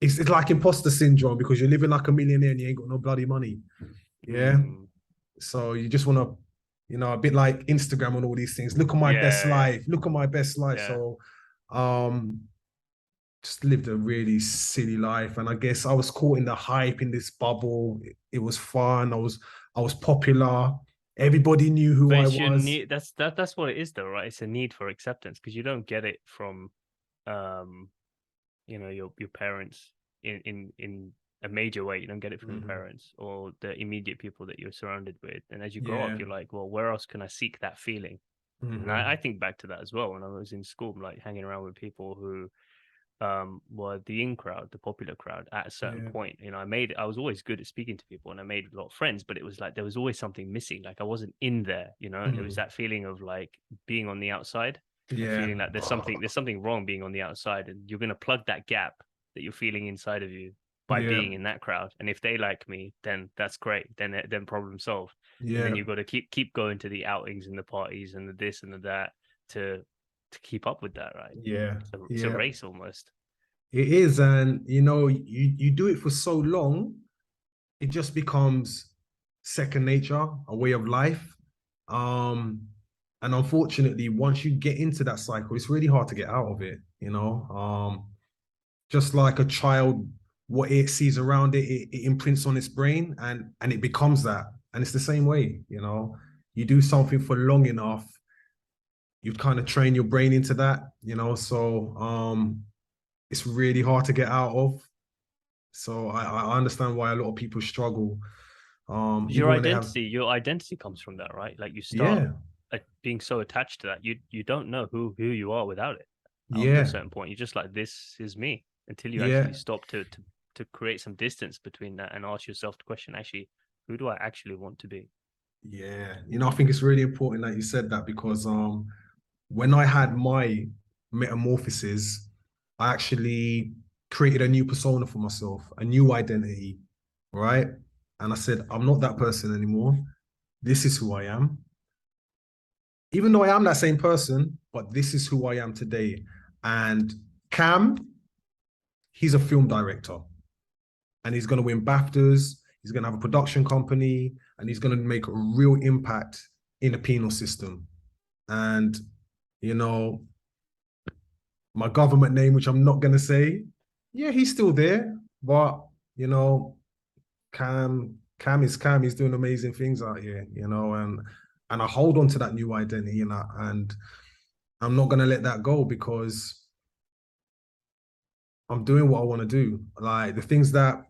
it's like imposter syndrome because you're living like a millionaire and you ain't got no bloody money. Yeah. Mm. So you just want to, a bit like Instagram and all these things. Look at my best Yeah, life. Look at my best life. yeah. So um just lived a really silly life. And I guess I was caught in the hype in this bubble. It was fun. I was popular. Everybody knew who But I it's your was. need. That's what it is, though, right? It's a need for acceptance because you don't get it from, um, your parents in a major way. You don't get it from your Mhm. parents or the immediate people that you're surrounded with. And as you grow up, Yeah. you're like, well, where else can I seek that feeling? And I Mhm. think back to that as well when I was in school, like hanging around with people who were the in crowd, the popular crowd at a certain Yeah. point. I was always good at speaking to people and I made a lot of friends, but it was like there was always something missing. Like I wasn't in there, and it was Mhm. that feeling of like being on the outside and Yeah. feeling like there's something wrong being on the outside, and you're gonna plug that gap that you're feeling inside of you by Yeah. being in that crowd. And if they like me, then that's great. Then problem solved. And then Yeah. you've got to keep going to the outings and the parties and the this and the that to keep up with that, right? Yeah. It's a Yeah. race almost. It is. And you do it for so long, it just becomes second nature, a way of life. Um, and unfortunately, once you get into that cycle, it's really hard to get out of it, you know. Just like a child, what it sees around it, it imprints on its brain and it becomes that. And it's the same way, you know. You do something for long enough, you kind of train your brain into that, you know. So it's really hard to get out of. So I understand why a lot of people struggle. Your Even when they have, identity comes from that, right? Like you start yeah, being so attached to that, you don't know who you are without it. Up to a yeah, certain point, you're just like, this is me, until you yeah, actually stop to create some distance between that and ask yourself the question, actually, who do I actually want to be? yeah. I think it's really important that you said that because when I had my metamorphosis, I actually created a new persona for myself, a new identity, right? And I said, I'm not that person anymore. This is who I am. Even though I am that same person, but this is who I am today. And Cam, he's a film director and he's going to win BAFTAs. He's going to have a production company and he's going to make a real impact in the penal system. And, you know, my government name, which I'm not going to say, yeah, he's still there. But, you know, Cam is Cam. He's doing amazing things out here, and I hold on to that new identity and I'm not going to let that go because I'm doing what I want to do. Like the things that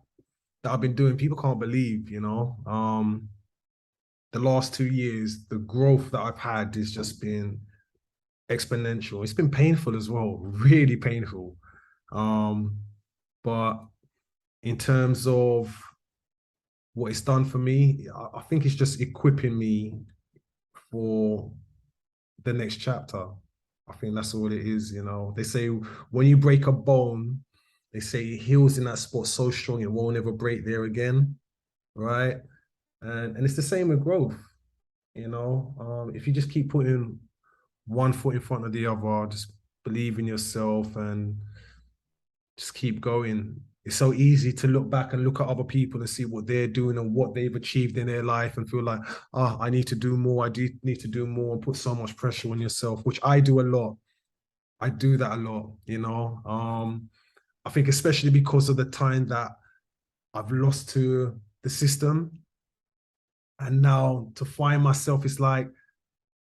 I've been doing, people can't believe, the last 2 years, the growth that I've had has just been exponential. It's been painful as well, really painful. Um, but in terms of what it's done for me, I think it's just equipping me for the next chapter. I think that's all it is, They say when you break a bone, they say it heals in that spot so strong it won't ever break there again, right? And it's the same with growth, If you just keep putting one foot in front of the other, just believe in yourself and just keep going. it's so easy to look back and look at other people and see what they're doing and what they've achieved in their life and feel like, I need to do more. I do need to do more, and put so much pressure on yourself, which I do a lot. I do that a lot, you know. I think especially because of the time that I've lost to the system, and now to find myself, it's like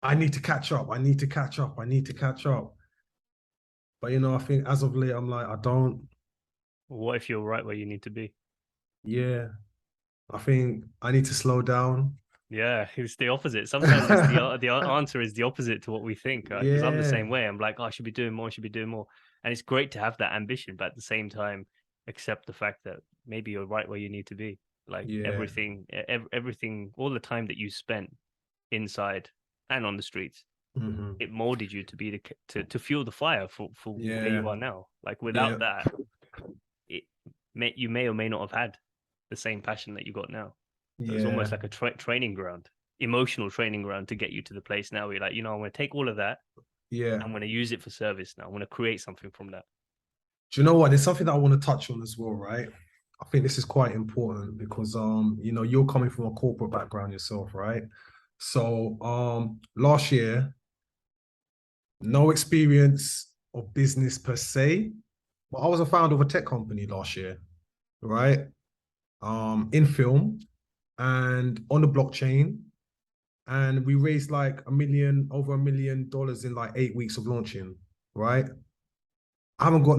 I need to catch up. I need to catch up. I need to catch up. But I think as of late, I'm like, I don't. What if you're right where you need to be? Yeah, I think I need to slow down. Yeah, it's the opposite. Sometimes it's the answer is the opposite to what we think. Because I'm the Yeah. same way. I'm like, oh, I should be doing more. I should be doing more. And it's great to have that ambition, but at the same time, accept the fact that maybe you're right where you need to be. Like Yeah. everything, all the time that you spent inside and on the streets, Mm-hmm. it molded you to be to fuel the fire for where Yeah. you are now. Like Yeah. without that, you may or may not have had the same passion that you got now. So it's almost Yeah. like a training ground, emotional training ground to get you to the place now where you're like, I'm going to take all of that. Yeah. I'm going to use it for service now. I'm going to create something from that. Do you know what? There's something that I want to touch on as well, right? I think this is quite important because you're coming from a corporate background yourself, right? So last year, no experience of business per se, but I was a founder of a tech company last year, right? In film and on the blockchain. And we raised like over $1 million in like 8 weeks of launching, right? I haven't got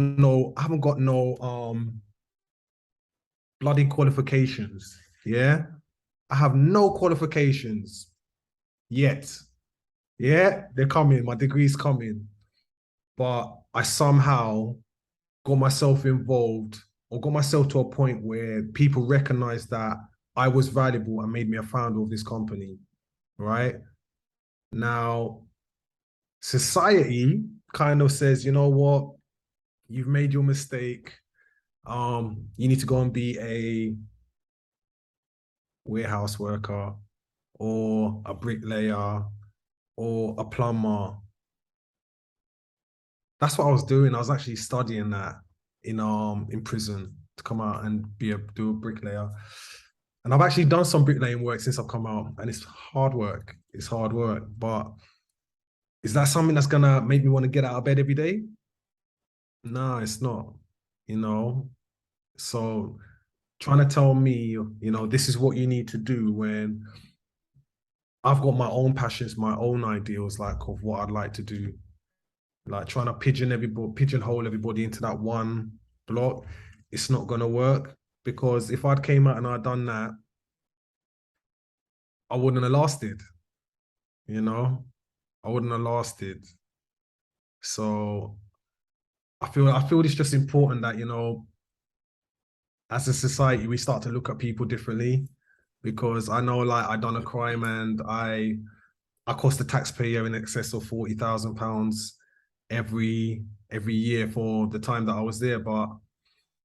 no bloody qualifications. Yeah. I have no qualifications yet. Yeah, they're coming. My degree's coming. But I somehow got myself involved or got myself to a point where people recognized that I was valuable and made me a founder of this company. Right. Now, society kind of says, you know what, you've made your mistake. You need to go and be a warehouse worker or a bricklayer or a plumber. That's what I was doing. I was actually studying that in prison to come out and do a bricklayer. And I've actually done some bricklaying work since I've come out, and it's hard work. It's hard work. But is that something that's gonna make me want to get out of bed every day? No, it's not. You know. So trying to tell me, this is what you need to do when I've got my own passions, my own ideals, like of what I'd like to do. Like trying to pigeonhole everybody into that one block, it's not gonna work. Because if I'd came out and I'd done that, I wouldn't have lasted, you know? I wouldn't have lasted. So I feel it's just important that, as a society, we start to look at people differently. Because I know like I done a crime and I cost the taxpayer in excess of £40,000 every year for the time that I was there. But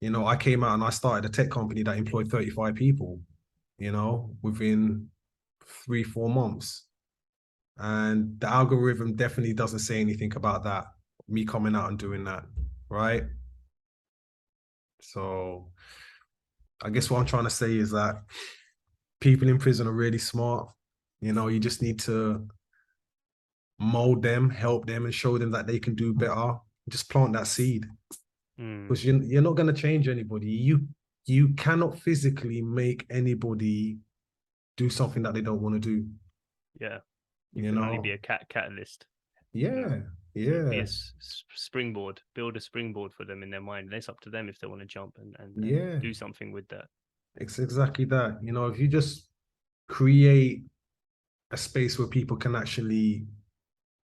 I came out and I started a tech company that employed 35 people, within 3-4 months. And the algorithm definitely doesn't say anything about that, me coming out and doing that, right? So I guess what I'm trying to say is that people in prison are really smart. You just need to mold them, help them, and show them that they can do better. Just plant that seed. Because you're not going to change anybody. You cannot physically make anybody do something that they don't want to do. Yeah, you You can only be know? a catalyst. Yeah, Be a yeah, springboard, build a springboard for them in their mind. And it's up to them if they want to jump and yeah. do something with that. It's exactly that. If you just create a space where people can actually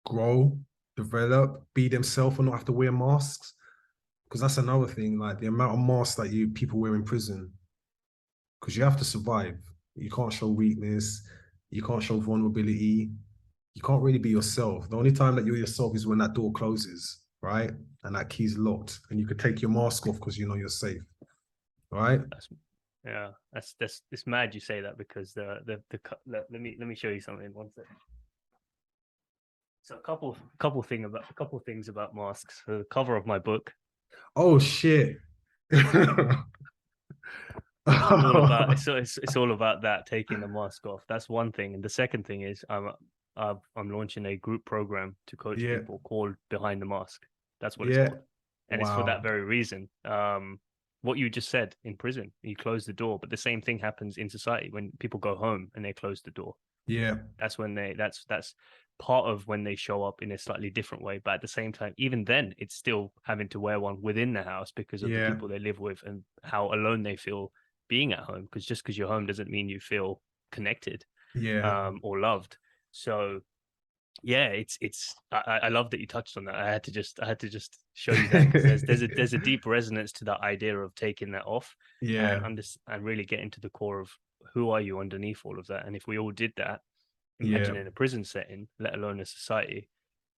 grow, develop, be themselves, and not have to wear masks. Because that's another thing, like the amount of masks that people wear in prison. Because you have to survive. You can't show weakness. You can't show vulnerability. You can't really be yourself. The only time that you're yourself is when that door closes, right? And that key's locked, and you could take your mask off because you're safe, right? That's it's mad you say that because let me show you something. One second. So a couple things about masks. So the cover of my book. Oh shit! All about it's all about that, taking the mask off. That's one thing, and the second thing is I'm launching a group program to coach Yeah, people called Behind the Mask. That's what it's yeah. called, and it's for that Wow. very reason. What you just said, in prison, you close the door, but the same thing happens in society when people go home and they close the door. Yeah, That's when that's part of when they show up in a slightly different way. But at the same time, even then, it's still having to wear one within the house because of the yeah, people they live with and how alone they feel being at home. Because just because you're home doesn't mean you feel connected, yeah. or loved. So yeah, I love that you touched on that. I had to just show you that because there's a deep resonance to that idea of taking that off Yeah, and really getting to the core of who are you underneath all of that. And if we all did that, yeah, imagine in a prison setting, let alone a society,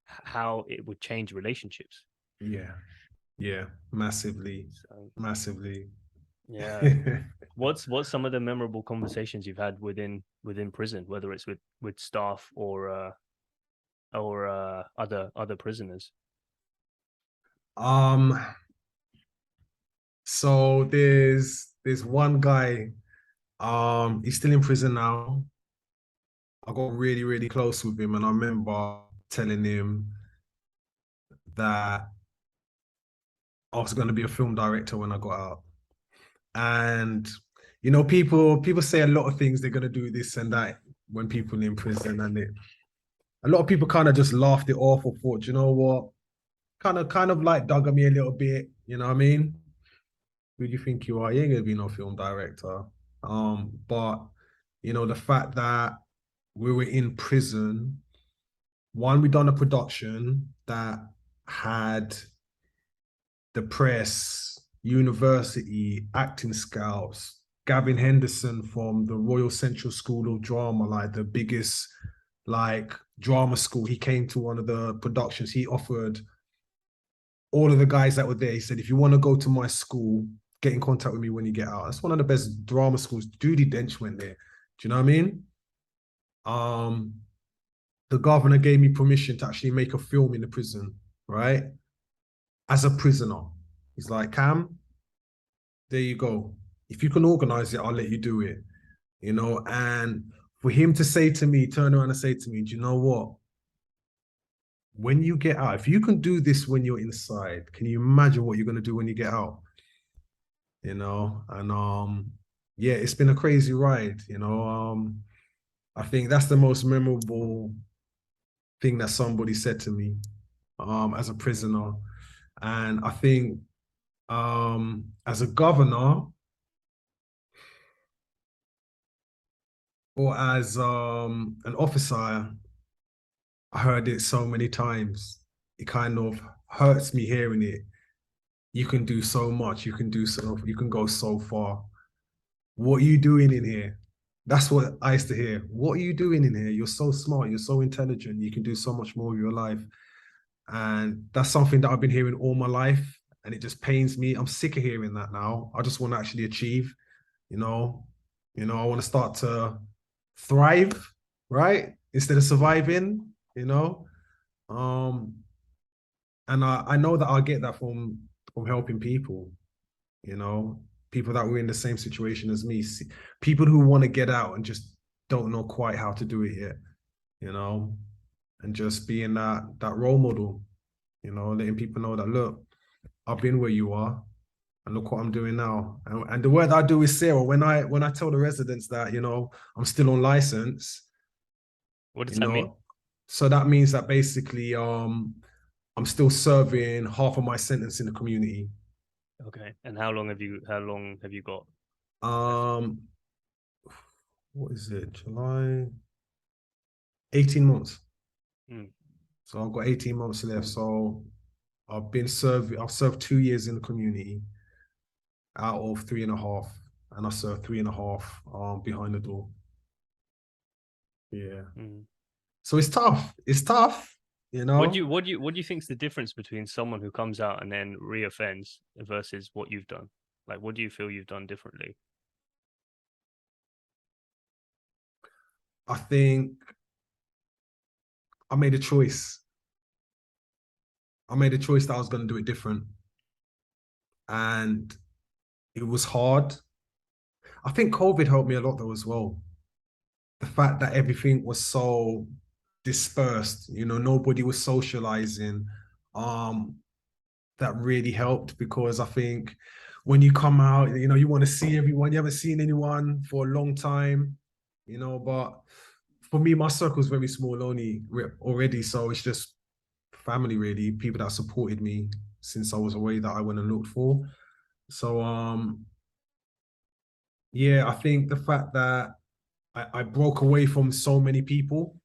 how it would change relationships. yeah, yeah. Massively, So massively. yeah, what's some of the memorable conversations you've had within prison, whether it's with staff or other prisoners? um, so there's one guy, he's still in prison now. I got really, really close with him, and I remember telling him that I was going to be a film director when I got out. And people say a lot of things they're going to do this and that when people in prison, and a lot of people kind of just laughed it off or thought, you know what, kind of like dug at me a little bit. You know what I mean? Who do you think you are? You ain't gonna be no film director. But the fact that we were in prison, one, we done a production that had the press, university, acting scouts, Gavin Henderson from the Royal Central School of Drama, like the biggest like drama school. He came to one of the productions. He offered all of the guys that were there. He said, if you want to go to my school, get in contact with me when you get out. That's one of the best drama schools. Judy Dench went there. Do you know what I mean? Um, the governor gave me permission to actually make a film in the prison, right? As a prisoner. He's like, Cam, there you go. If you can organize it, I'll let you do it. And for him to say to me, turn around and say to me, do you know what? When you get out, if you can do this when you're inside, can you imagine what you're going to do when you get out? And yeah, it's been a crazy ride. I think that's the most memorable thing that somebody said to me as a prisoner. And I think as a governor or as an officer, I heard it so many times. It kind of hurts me hearing it. You can do so much. You can go so far. What are you doing in here? That's what I used to hear. What are you doing in here? You're so smart. You're so intelligent. You can do so much more with your life. And that's something that I've been hearing all my life. And it just pains me. I'm sick of hearing that now. I just want to actually achieve, you know, I want to start to thrive, right? Instead of surviving, you know. Um, and I know that I'll get that from helping people, you know, people that were in the same situation as me, people who want to get out and just don't know quite how to do it yet, you know, and just being that role model, letting people know that look, I've been where you are, and look what I'm doing now. And the work that I do is Sarah. When I tell the residents that I'm still on license, What does you that mean? know, so that means that basically I'm still serving half of my sentence in the community. Okay. And how long have you got left? Um, what is it? July, 18 months. Mm, So I've got 18 months left. So I've served 2 years in the community out of three and a half. And I served three and a half behind the door. Yeah. mm. So it's tough. It's tough, you know. What do you think's the difference between someone who comes out and then reoffends versus what you've done? Like, what do you feel you've done differently? I think I made a choice. I made a choice that I was going to do it different. And it was hard. I think COVID helped me a lot though as well. The fact that everything was so dispersed, nobody was socializing. Um, that really helped because I think when you come out, you want to see everyone. You haven't seen anyone for a long time, but for me, my circle is very small only already. So it's just family, really, people that supported me since I was away that I went and looked for. So, yeah, I think the fact that I broke away from so many people,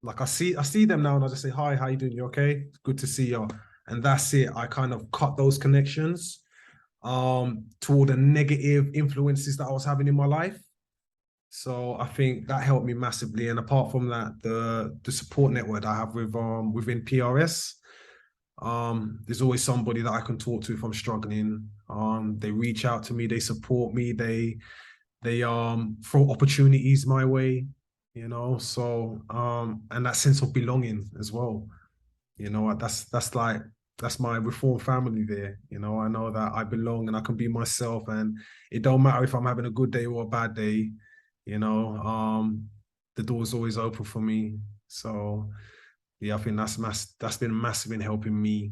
like I see them now and I just say, hi, how you doing? You okay? It's good to see you. And that's it. I kind of cut those connections to all the negative influences that I was having in my life. So I think that helped me massively. And apart from that, the support network I have within PRS, there's always somebody that I can talk to if I'm struggling. They reach out to me, they support me, they throw opportunities my way, So and that sense of belonging as well. That's my reform family there. I know that I belong and I can be myself, and it don't matter if I'm having a good day or a bad day. You know, um, the door's always open for me. So yeah, I think that's been massive in helping me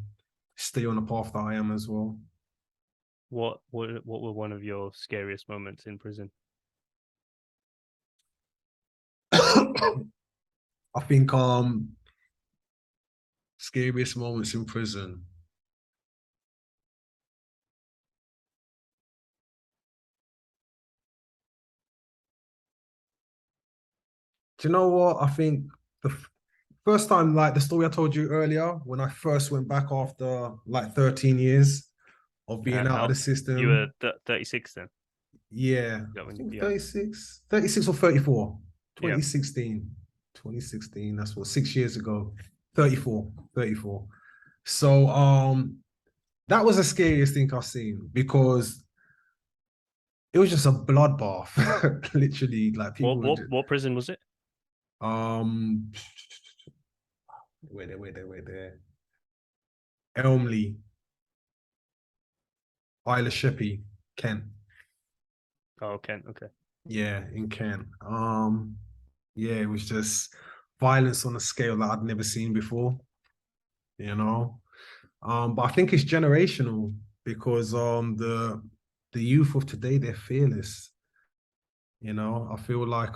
stay on the path that I am as well. What were one of your scariest moments in prison? I think scariest moments in prison. Do you know what? I think the first time, like the story I told you earlier, when I first went back after like 13 years of being out of How the you were system. 36 then? Yeah, Is that I when? think Yeah, 36 or 34. yeah. 2016. 2016, that's what, 6 years ago. 34, 34. So that was the scariest thing I've seen because it was just a bloodbath. Literally, like people would What prison was it? um wait there. Elmley, Isla Sheppey, Kent. Oh, Kent. Okay. Yeah, in Kent. Yeah, it was just violence on a scale that I'd never seen before, you know. But I think it's generational because the youth of today, they're fearless. I feel like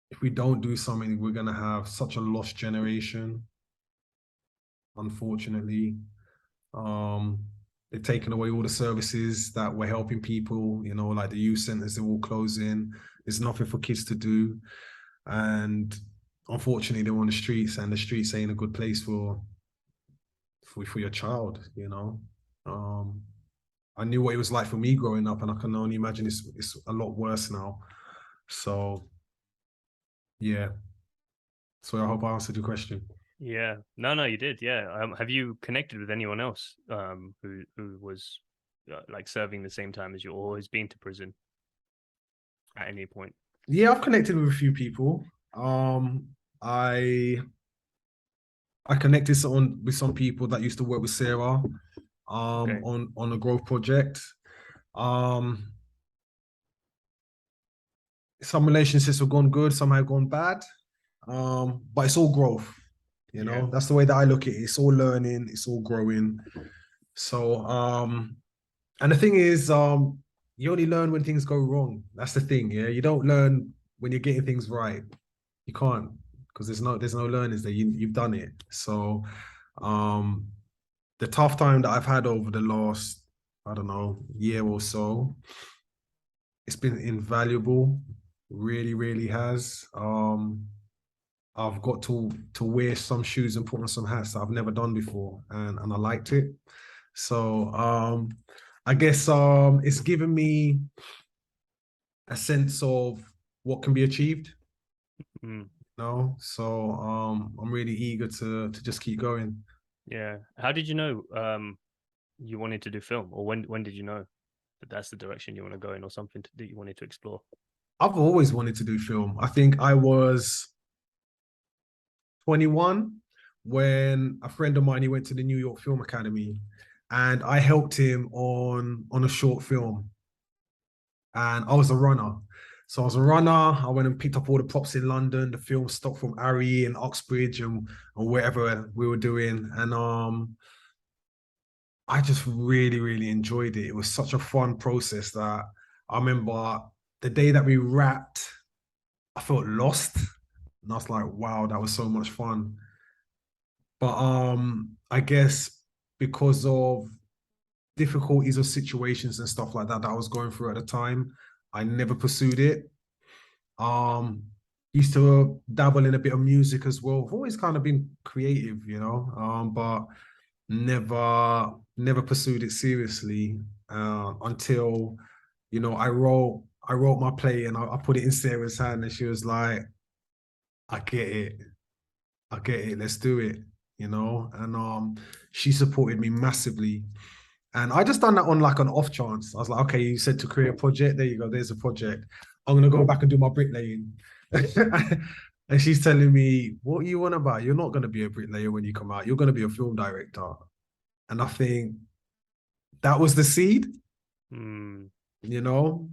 if we don't do something, we're gonna have such a lost generation, unfortunately. Um, they've taken away all the services that were helping people, like the youth centers, they're all closing. There's nothing for kids to do. And unfortunately, they're on the streets, and the streets ain't a good place for your child. Um, I knew what it was like for me growing up, and I can only imagine it's a lot worse now. So yeah. So I hope I answered your question. Yeah. No, no, you did. Yeah. Have you connected with anyone else who was like serving the same time as you, or has been to prison at any point? Yeah, I've connected with a few people. I I connected with some people that used to work with Sarah Okay. on a growth project. Um, some relationships have gone good, some have gone bad. But it's all growth. Yeah. That's the way that I look at it. It's all learning, it's all growing. So and the thing is, you only learn when things go wrong. That's the thing, yeah. You don't learn when you're getting things right. You can't because there's no learners there. You've done it. So um the tough time that I've had over the last, I don't know, year or so, it's been invaluable. Really, really has. I've got to wear some shoes and put on some hats that I've never done before, and I liked it. So I guess it's given me a sense of what can be achieved. Mm, So I'm really eager to just keep going. yeah. How did you know you wanted to do film, or when did you know that that's the direction you want to go in, or something that you wanted to explore? I've always wanted to do film. I think I was 21 when a friend of mine, he went to the New York Film Academy, and I helped him on a short film, and I was a runner. So I was a runner. I went and picked up all the props in London, the film stock from Ari and Uxbridge and wherever we were doing. And I just really, really enjoyed it. It was such a fun process that I remember the day that we wrapped, I felt lost. And I was like, wow, that was so much fun. But I guess because of difficulties or situations and stuff like that that I was going through at the time, I never pursued it. Um, used to dabble in a bit of music as well. I've always kind of been creative, but never pursued it seriously until I wrote my play and I put it in Sarah's hand and she was like, I get it. I get it. Let's do it. And she supported me massively. And I just done that on like an off chance. I was like, okay, you said to create a project. There you go. There's a project. I'm gonna go back and do my bricklaying. And she's telling me, what you want about? You're not gonna be a bricklayer when you come out. You're gonna be a film director. And I think that was the seed, Mm. you know.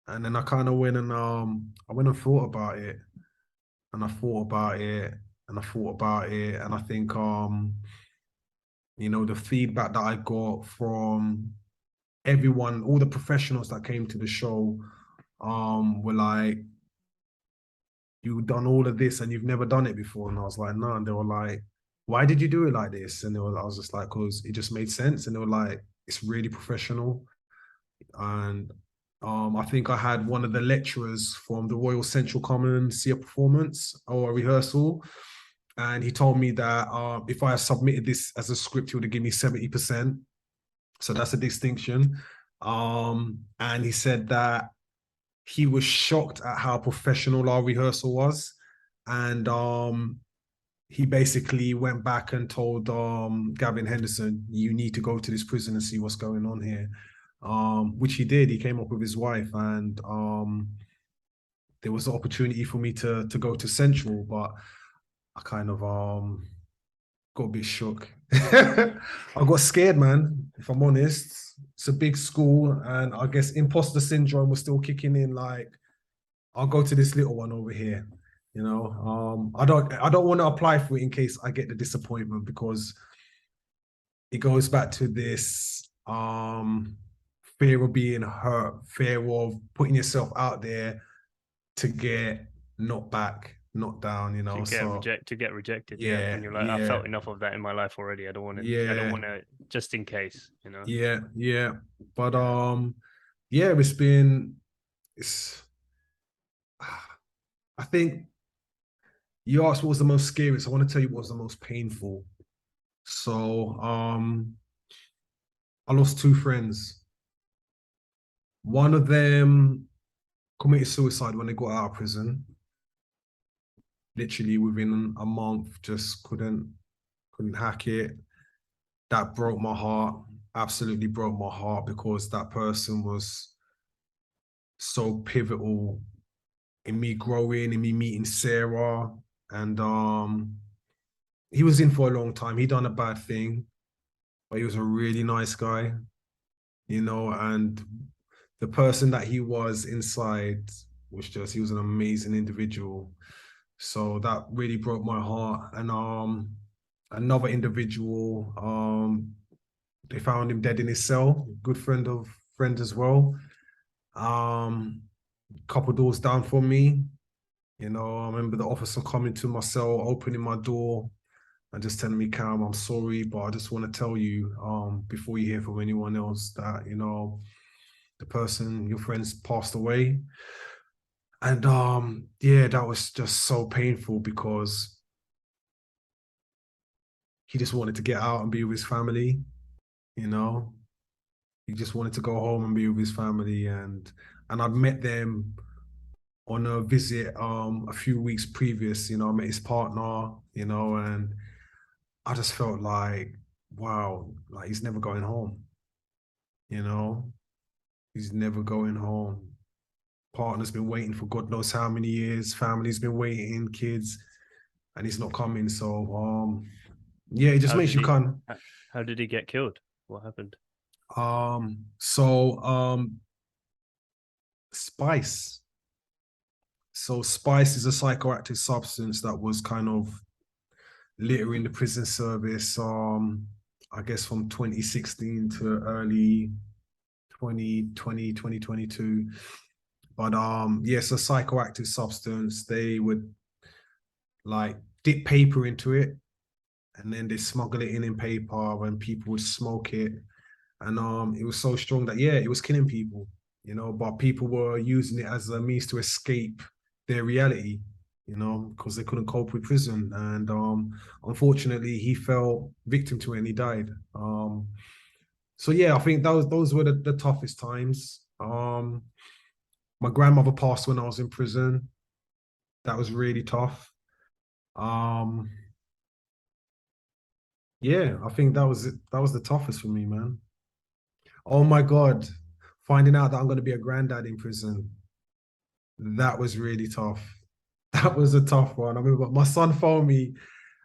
And then I kind of went and I went and thought about it, and I thought about it, and I thought about it, and I think the feedback that I got from everyone, all the professionals that came to the show, were like, you've done all of this and you've never done it before. And I was like, no. And they were like, why did you do it like this? And I was just like, because it just made sense. And they were like, it's really professional. And I think I had one of the lecturers from the Royal Central Common see a performance or a rehearsal. And he told me that if I submitted this as a script, he would have given me 70%. So that's a distinction. And he said that he was shocked at how professional our rehearsal was. And he basically went back and told Gavin Henderson, you need to go to this prison and see what's going on here. Which he did. He came up with his wife, and there was an opportunity for me to go to Central, but I kind of got a bit shook. I got scared, man, if I'm honest. It's a big school, and I guess imposter syndrome was still kicking in. Like, I'll go to this little one over here. I don't want to apply for it in case I get the disappointment, because it goes back to this fear of being hurt, fear of putting yourself out there to get knocked back, knocked down, So To get rejected, yeah. yeah, And you're like, I yeah, felt enough of that in my life already. I don't yeah, want to, just in case, yeah, yeah. But Yeah. yeah, it's I think you asked what was the most scariest. I want to tell you what was the most painful. So I lost two friends. One of them committed suicide when they got out of prison. Literally within a month, just couldn't hack it. That broke my heart. Absolutely broke my heart, because that person was so pivotal in me growing, in me meeting Sarah. And he was in for a long time. He done a bad thing, but he was a really nice guy, and the person that he was inside was just, he was an amazing individual. So that really broke my heart. And another individual, they found him dead in his cell, good friend as well. Couple doors down from me. I remember the officer coming to my cell, opening my door, and just telling me, Kam, I'm sorry, but I just want to tell you, before you hear from anyone else, that, the person, your friends, passed away. And yeah, that was just so painful, because he just wanted to get out and be with his family, you know. He just wanted to go home and be with his family. And I'd met them on a visit a few weeks previous. I met his partner, and I just felt like, wow, like he's never going home, you know. He's never going home. Partner's been waiting for God knows how many years, family's been waiting, kids, and he's not coming. So Yeah, it just How makes did you he? kind How did he get killed? What happened? of spice. So spice is a psychoactive substance that was kind of littering the prison service. I guess from 2016 to early 2020, 2022. But yes, a psychoactive substance. They would like dip paper into it, and then they smuggle it in paper, and people would smoke it. And it was so strong that yeah, it was killing people, but people were using it as a means to escape their reality, because they couldn't cope with prison. And unfortunately, he fell victim to it and he died. So yeah, I think those were the toughest times. My grandmother passed when I was in prison. That was really tough. Um, yeah, I think that was it. That was the toughest for me, man. Oh my God, finding out that I'm going to be a granddad in prison. That was really tough. That was a tough one. I remember my son phoned me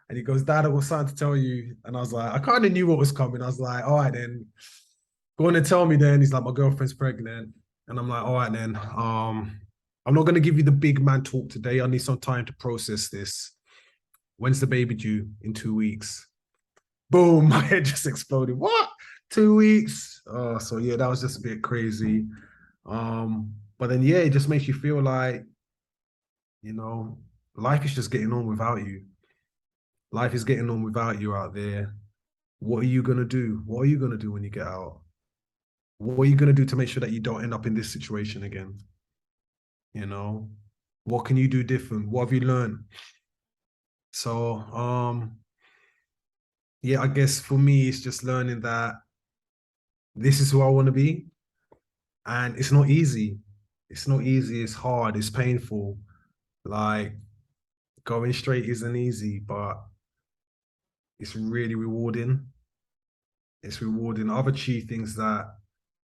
and he goes, Dad, I got something to tell you. And I was like, I kind of knew what was coming. I was like, all right, then go on and tell me then. He's like, my girlfriend's pregnant. And I'm like, all right, then. I'm not going to give you the big man talk today. I need some time to process this. When's the baby due? In 2 weeks. Boom, my head just exploded. What? 2 weeks? So yeah, that was just a bit crazy. But then yeah, it just makes you feel like, you know, life is just getting on without you. Life is getting on without you out there. What are you gonna do? What are you gonna do when you get out? What are you gonna do to make sure that you don't end up in this situation again? You know, what can you do different? What have you learned? So, yeah, I guess for me, it's just learning that this is who I want to be, and it's not easy. It's not easy. It's hard. It's painful. Like going straight isn't easy, but it's really rewarding. It's rewarding. I've achieved things that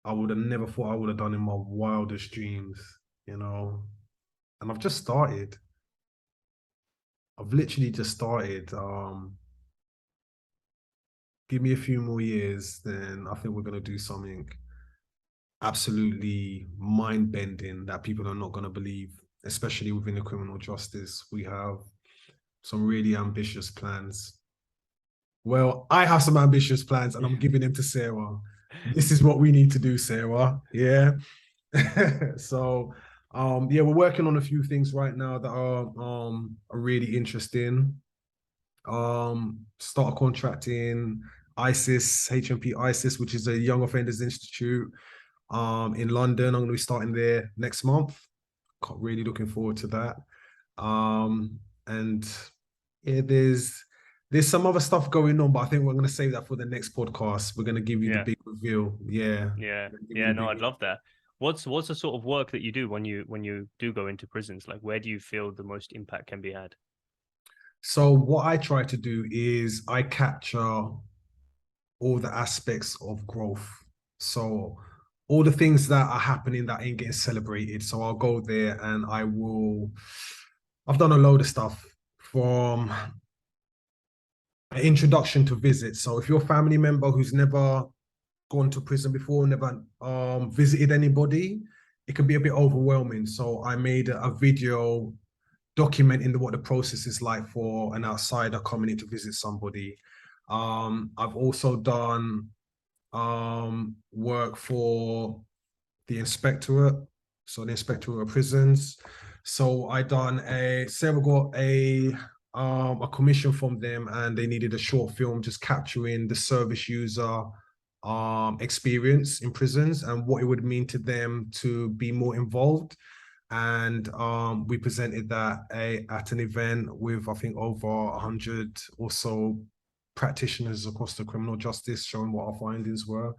I would have never thought I would have done in my wildest dreams, you know. And I've just started. I've literally just started. Give me a few more years, then I think we're gonna do something absolutely mind-bending that people are not gonna believe, especially within the criminal justice. We have some really ambitious plans. Well, I have some ambitious plans and I'm giving them to Sarah. This is what we need to do, Sarah. Yeah. So yeah, we're working on a few things right now that are really interesting. Start contracting ISIS, HMP ISIS, which is a Young Offenders Institute in London. I'm gonna be starting there next month. Really looking forward to that. And yeah, there's some other stuff going on, but I think we're gonna save that for the next podcast. We're gonna give you the Yeah, big reveal. Yeah, yeah, give you yeah. the No, big I'd love that. What's the sort of work that you do when you do go into prisons? Like, where do you feel the most impact can be had? So what I try to do is I capture all the aspects of growth. So all the things that are happening that ain't getting celebrated. So I'll go there and I've done a load of stuff from an introduction to visits. So if you're a family member who's never gone to prison before, never visited anybody, it can be a bit overwhelming. So I made a video documenting what the process is like for an outsider coming in to visit somebody. I've also done work for the inspectorate, so the inspectorate of prisons. So I done Sarah got a commission from them, and they needed a short film just capturing the service user experience in prisons and what it would mean to them to be more involved. And we presented that at an event with I think over 100 or so practitioners across the criminal justice, showing what our findings were.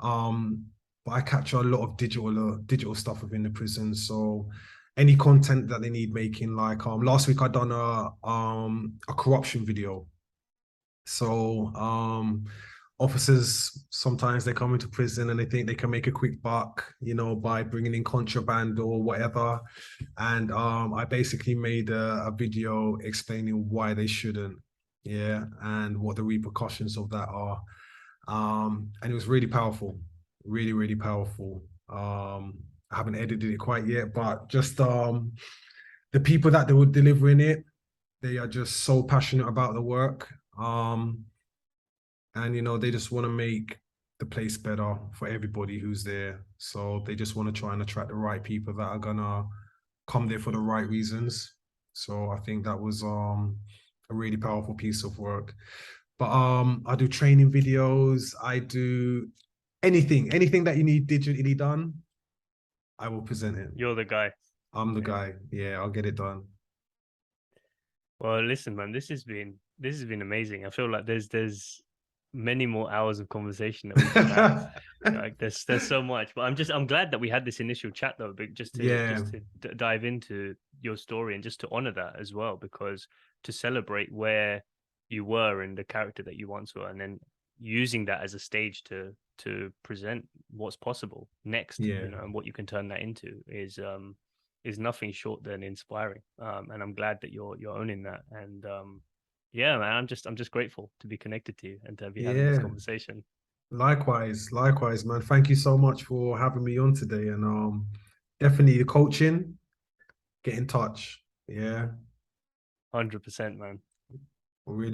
Um, but I capture a lot of digital stuff within the prison. So any content that they need making, like last week I done a corruption video. So officers sometimes they come into prison and they think they can make a quick buck, by bringing in contraband or whatever. And I basically made a video explaining why they shouldn't. yeah, and what the repercussions of that are. And it was really powerful, really, really powerful. I haven't edited it quite yet, but just the people that they were delivering it, they are just so passionate about the work. And they just want to make the place better for everybody who's there. So they just want to try and attract the right people that are gonna come there for the right reasons. So I think that was a really powerful piece of work. But I do training videos, I do anything that you need digitally done, I will present it. You're the guy. I'm the Yeah. guy. Yeah, I'll get it done. Well, listen, man, this has been amazing. I feel like there's many more hours of conversation that we can have. Like there's so much, but I'm glad that we had this initial chat though, but Yeah, just to dive into your story and just to honor that as well, because to celebrate where you were and the character that you once were, and then using that as a stage to present what's possible next, yeah, and what you can turn that into is nothing short than inspiring. And I'm glad that you're owning that. And yeah, man, I'm just grateful to be connected to you and to be having this yeah. conversation. Likewise, man. Thank you so much for having me on today. And definitely the coaching, get in touch. Yeah. 100%, man. Really